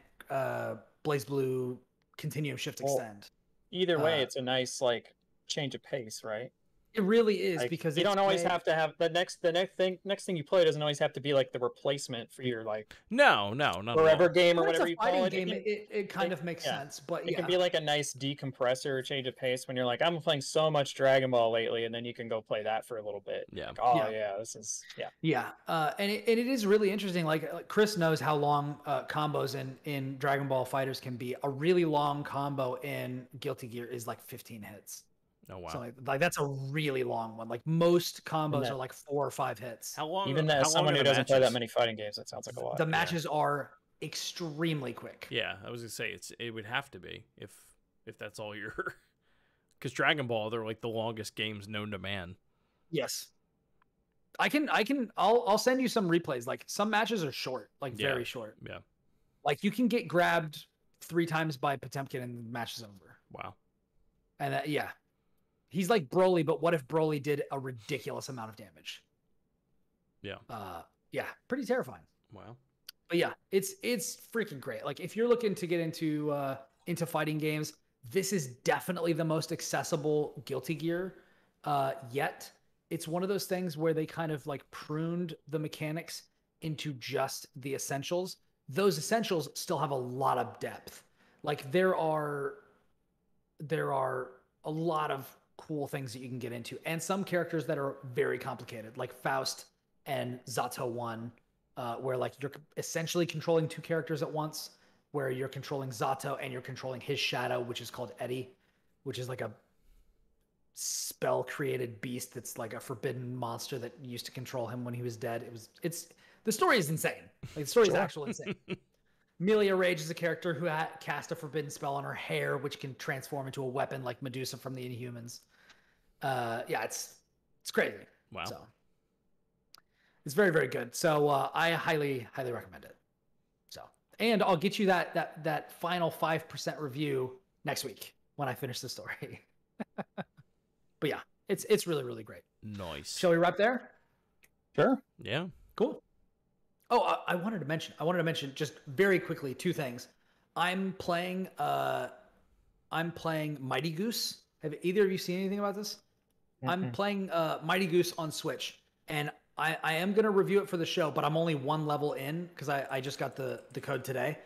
BlazBlue Continuum Shift Extend. Either way, it's a nice like change of pace, right? It really is, like, because you don't always have to have the next thing you play doesn't always have to be like the replacement for your like no forever game or When it's whatever a you call it. fighting game, it kind of makes sense, but it can be like a nice decompressor or change of pace when you're like, I'm playing so much Dragon Ball lately, and then you can go play that for a little bit. Yeah. Like, oh yeah, this is and it is really interesting. Like Chris knows how long combos in Dragon Ball Fighters can be. A really long combo in Guilty Gear is like 15 hits. Oh wow! So like that's a really long one. Like most combos are like 4 or 5 hits. How long? Even as someone who doesn't play that many fighting games, that sounds like a lot. The matches are extremely quick. Yeah, I was gonna say it would have to be if that's all you're, because Dragon Ball, they're like the longest games known to man. Yes. I'll send you some replays. Like some matches are short, like very short. Yeah. Like you can get grabbed 3 times by Potemkin and the match is over. Wow. And he's like Broly, but what if Broly did a ridiculous amount of damage? Yeah. Pretty terrifying. Wow. But yeah, it's freaking great. Like if you're looking to get into fighting games, this is definitely the most accessible Guilty Gear yet. It's one of those things where they kind of like pruned the mechanics into just the essentials. Those essentials still have a lot of depth. Like there are a lot of cool things that you can get into, and some characters that are very complicated, like Faust and Zato 1, where like you're essentially controlling 2 characters at once, where you're controlling Zato and you're controlling his shadow, which is called Eddie, which is like a spell created beast that's like a forbidden monster that used to control him when he was dead. The story is insane. Like the story is actually insane. Melia Rage is a character who cast a forbidden spell on her hair, which can transform into a weapon like Medusa from the Inhumans. It's crazy. Wow. So it's very, very good. So I highly, highly recommend it. So, and I'll get you that final 5% review next week when I finish the story. But yeah, it's really, really great. Nice. Shall we wrap there? Sure. Yeah. Cool. Oh, I wanted to mention just very quickly 2 things. I'm playing Mighty Goose. Have either of you seen anything about this? Mm-hmm. I'm playing Mighty Goose on Switch, and I am gonna review it for the show, but I'm only 1 level in because I just got the code today.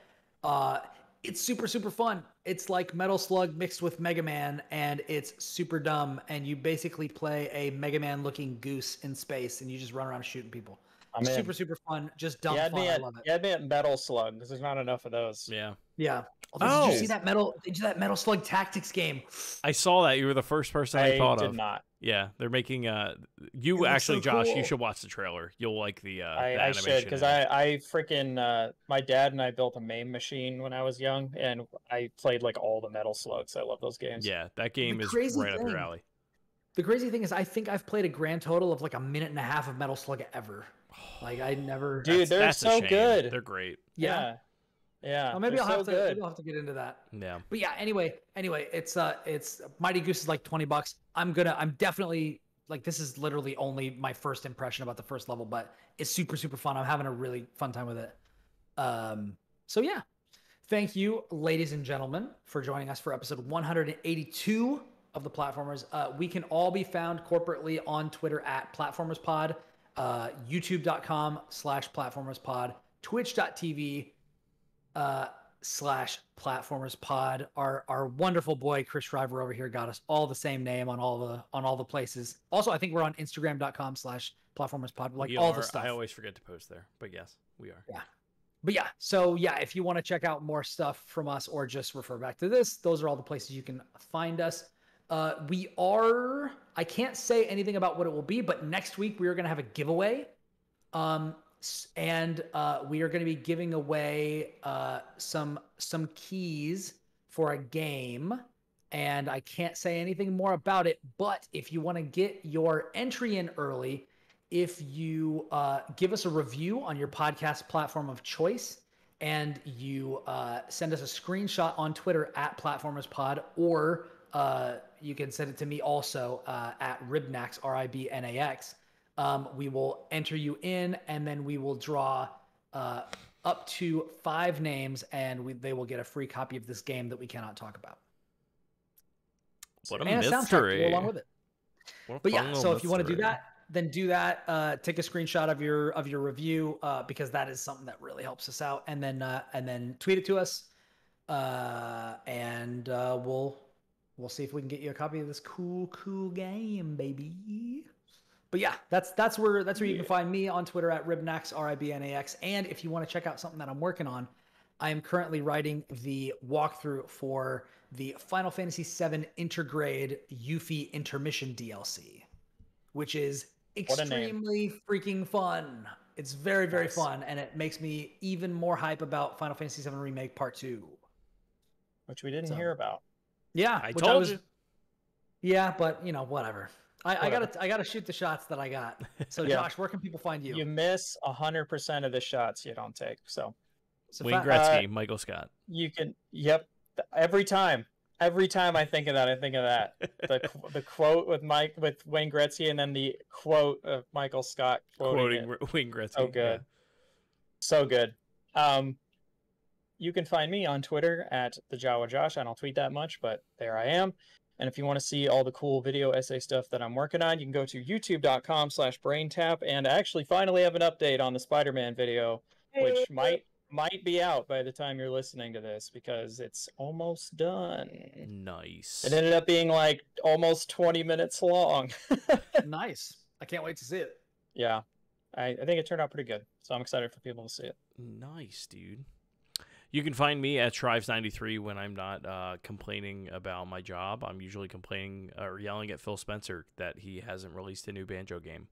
It's super, super fun. It's like Metal Slug mixed with Mega Man, and it's super dumb. And you basically play a Mega Man looking goose in space, and you just run around shooting people. Super, super fun. Just dumb fun. I love it. Yeah, admit Metal Slug, because there's not enough of those. Yeah. Yeah. Although, did you see that Metal Slug Tactics game? I saw that. You were the first person I thought of. I did not. Yeah, they're making you actually, so Josh, cool. You should watch the trailer. You'll like the I should, because I freaking my dad and I built a MAME machine when I was young, and I played like all the Metal Slugs. I love those games. Yeah, that game is right up your alley. The crazy thing is, I think I've played a grand total of like 1.5 minutes of Metal Slug ever. Like I never. Dude, they're so good. They're great. Yeah. Yeah. Well, maybe I'll have to get into that. Yeah. But yeah, anyway, it's Mighty Goose is like $20. I'm definitely like, this is literally only my first impression about the first level, but it's super, super fun. I'm having a really fun time with it. So yeah. Thank you, ladies and gentlemen, for joining us for episode 182 of the Platformers. We can all be found corporately on Twitter at PlatformersPod, youtube.com/PlatformersPod, twitch.tv /platformerspod. Our wonderful boy Chris Shriver over here got us all the same name on all the places. Also, I think we're on instagram.com/platformerspod, like all the stuff. I always forget to post there, but yes, we are. Yeah. But yeah, so yeah, if you want to check out more stuff from us or just refer back to this, those are all the places you can find us. I can't say anything about what it will be, but next week we are going to have a giveaway. And we are going to be giving away some keys for a game, and I can't say anything more about it. But if you want to get your entry in early, if you give us a review on your podcast platform of choice, and you send us a screenshot on Twitter at PlatformersPod, or you can send it to me also at Ribnax, Ribnax. We will enter you in, and then we will draw up to 5 names, and they will get a free copy of this game that we cannot talk about. What a and mystery. A soundtrack to go along with it. But yeah, so if you want to do mystery. that, then do that. Take a screenshot of your review because that is something that really helps us out, and then tweet it to us, and we'll see if we can get you a copy of this cool game, baby. But yeah, that's where you can find me on Twitter at Ribnax, Ribnax. And if you want to check out something that I'm working on, I am currently writing the walkthrough for the Final Fantasy VII Intergrade Yuffie Intermission DLC, which is extremely freaking fun. It's very, very fun, and it makes me even more hype about Final Fantasy VII Remake Part 2. Which we didn't hear about. Yeah, I told you. Yeah, but whatever. I gotta shoot the shots that I got. So Josh, where can people find you? You miss 100% of the shots you don't take. So Wayne Gretzky, Michael Scott. You can. Yep. Every time I think of that. The quote with Wayne Gretzky, and then the quote of Michael Scott quoting Wayne Gretzky. So good. Yeah. So good. You can find me on Twitter at the Jawa Josh. I don't tweet that much, but there I am. And if you want to see all the cool video essay stuff that I'm working on, you can go to youtube.com/braintap. And I actually finally have an update on the Spider-Man video, which might be out by the time you're listening to this, because it's almost done. Nice. It ended up being like almost 20 minutes long. Nice. I can't wait to see it. Yeah. I think it turned out pretty good. So I'm excited for people to see it. Nice, dude. You can find me at Shrives93 when I'm not complaining about my job. I'm usually complaining or yelling at Phil Spencer that he hasn't released a new Banjo game.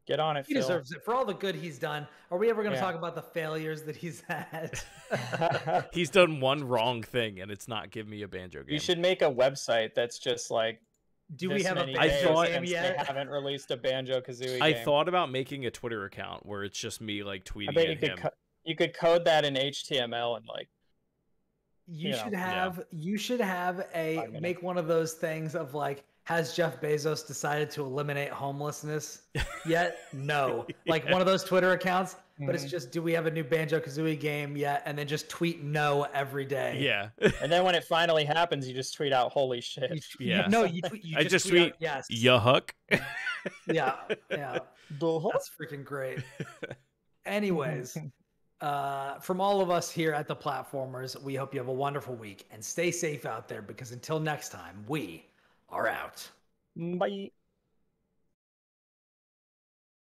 Get on it, Phil. He deserves it for all the good he's done. Are we ever going to talk about the failures that he's had? He's done one wrong thing, and it's not give me a Banjo game. You should make a website that's just like, do we have a Banjo game yet? They haven't released a Banjo-Kazooie game. I thought about making a Twitter account where it's just me like tweeting at him. You could code that in HTML and like. You should have make one of those things of like, has Jeff Bezos decided to eliminate homelessness yet? No. Like one of those Twitter accounts, but it's just, do we have a new Banjo-Kazooie game yet? And then just tweet no every day. Yeah. And then when it finally happens, you just tweet out, holy shit. I just tweet out, yes. Ya hook. Yeah. That's freaking great. Anyways, from all of us here at the Platformers, we hope you have a wonderful week and stay safe out there, because until next time, we are out. Bye.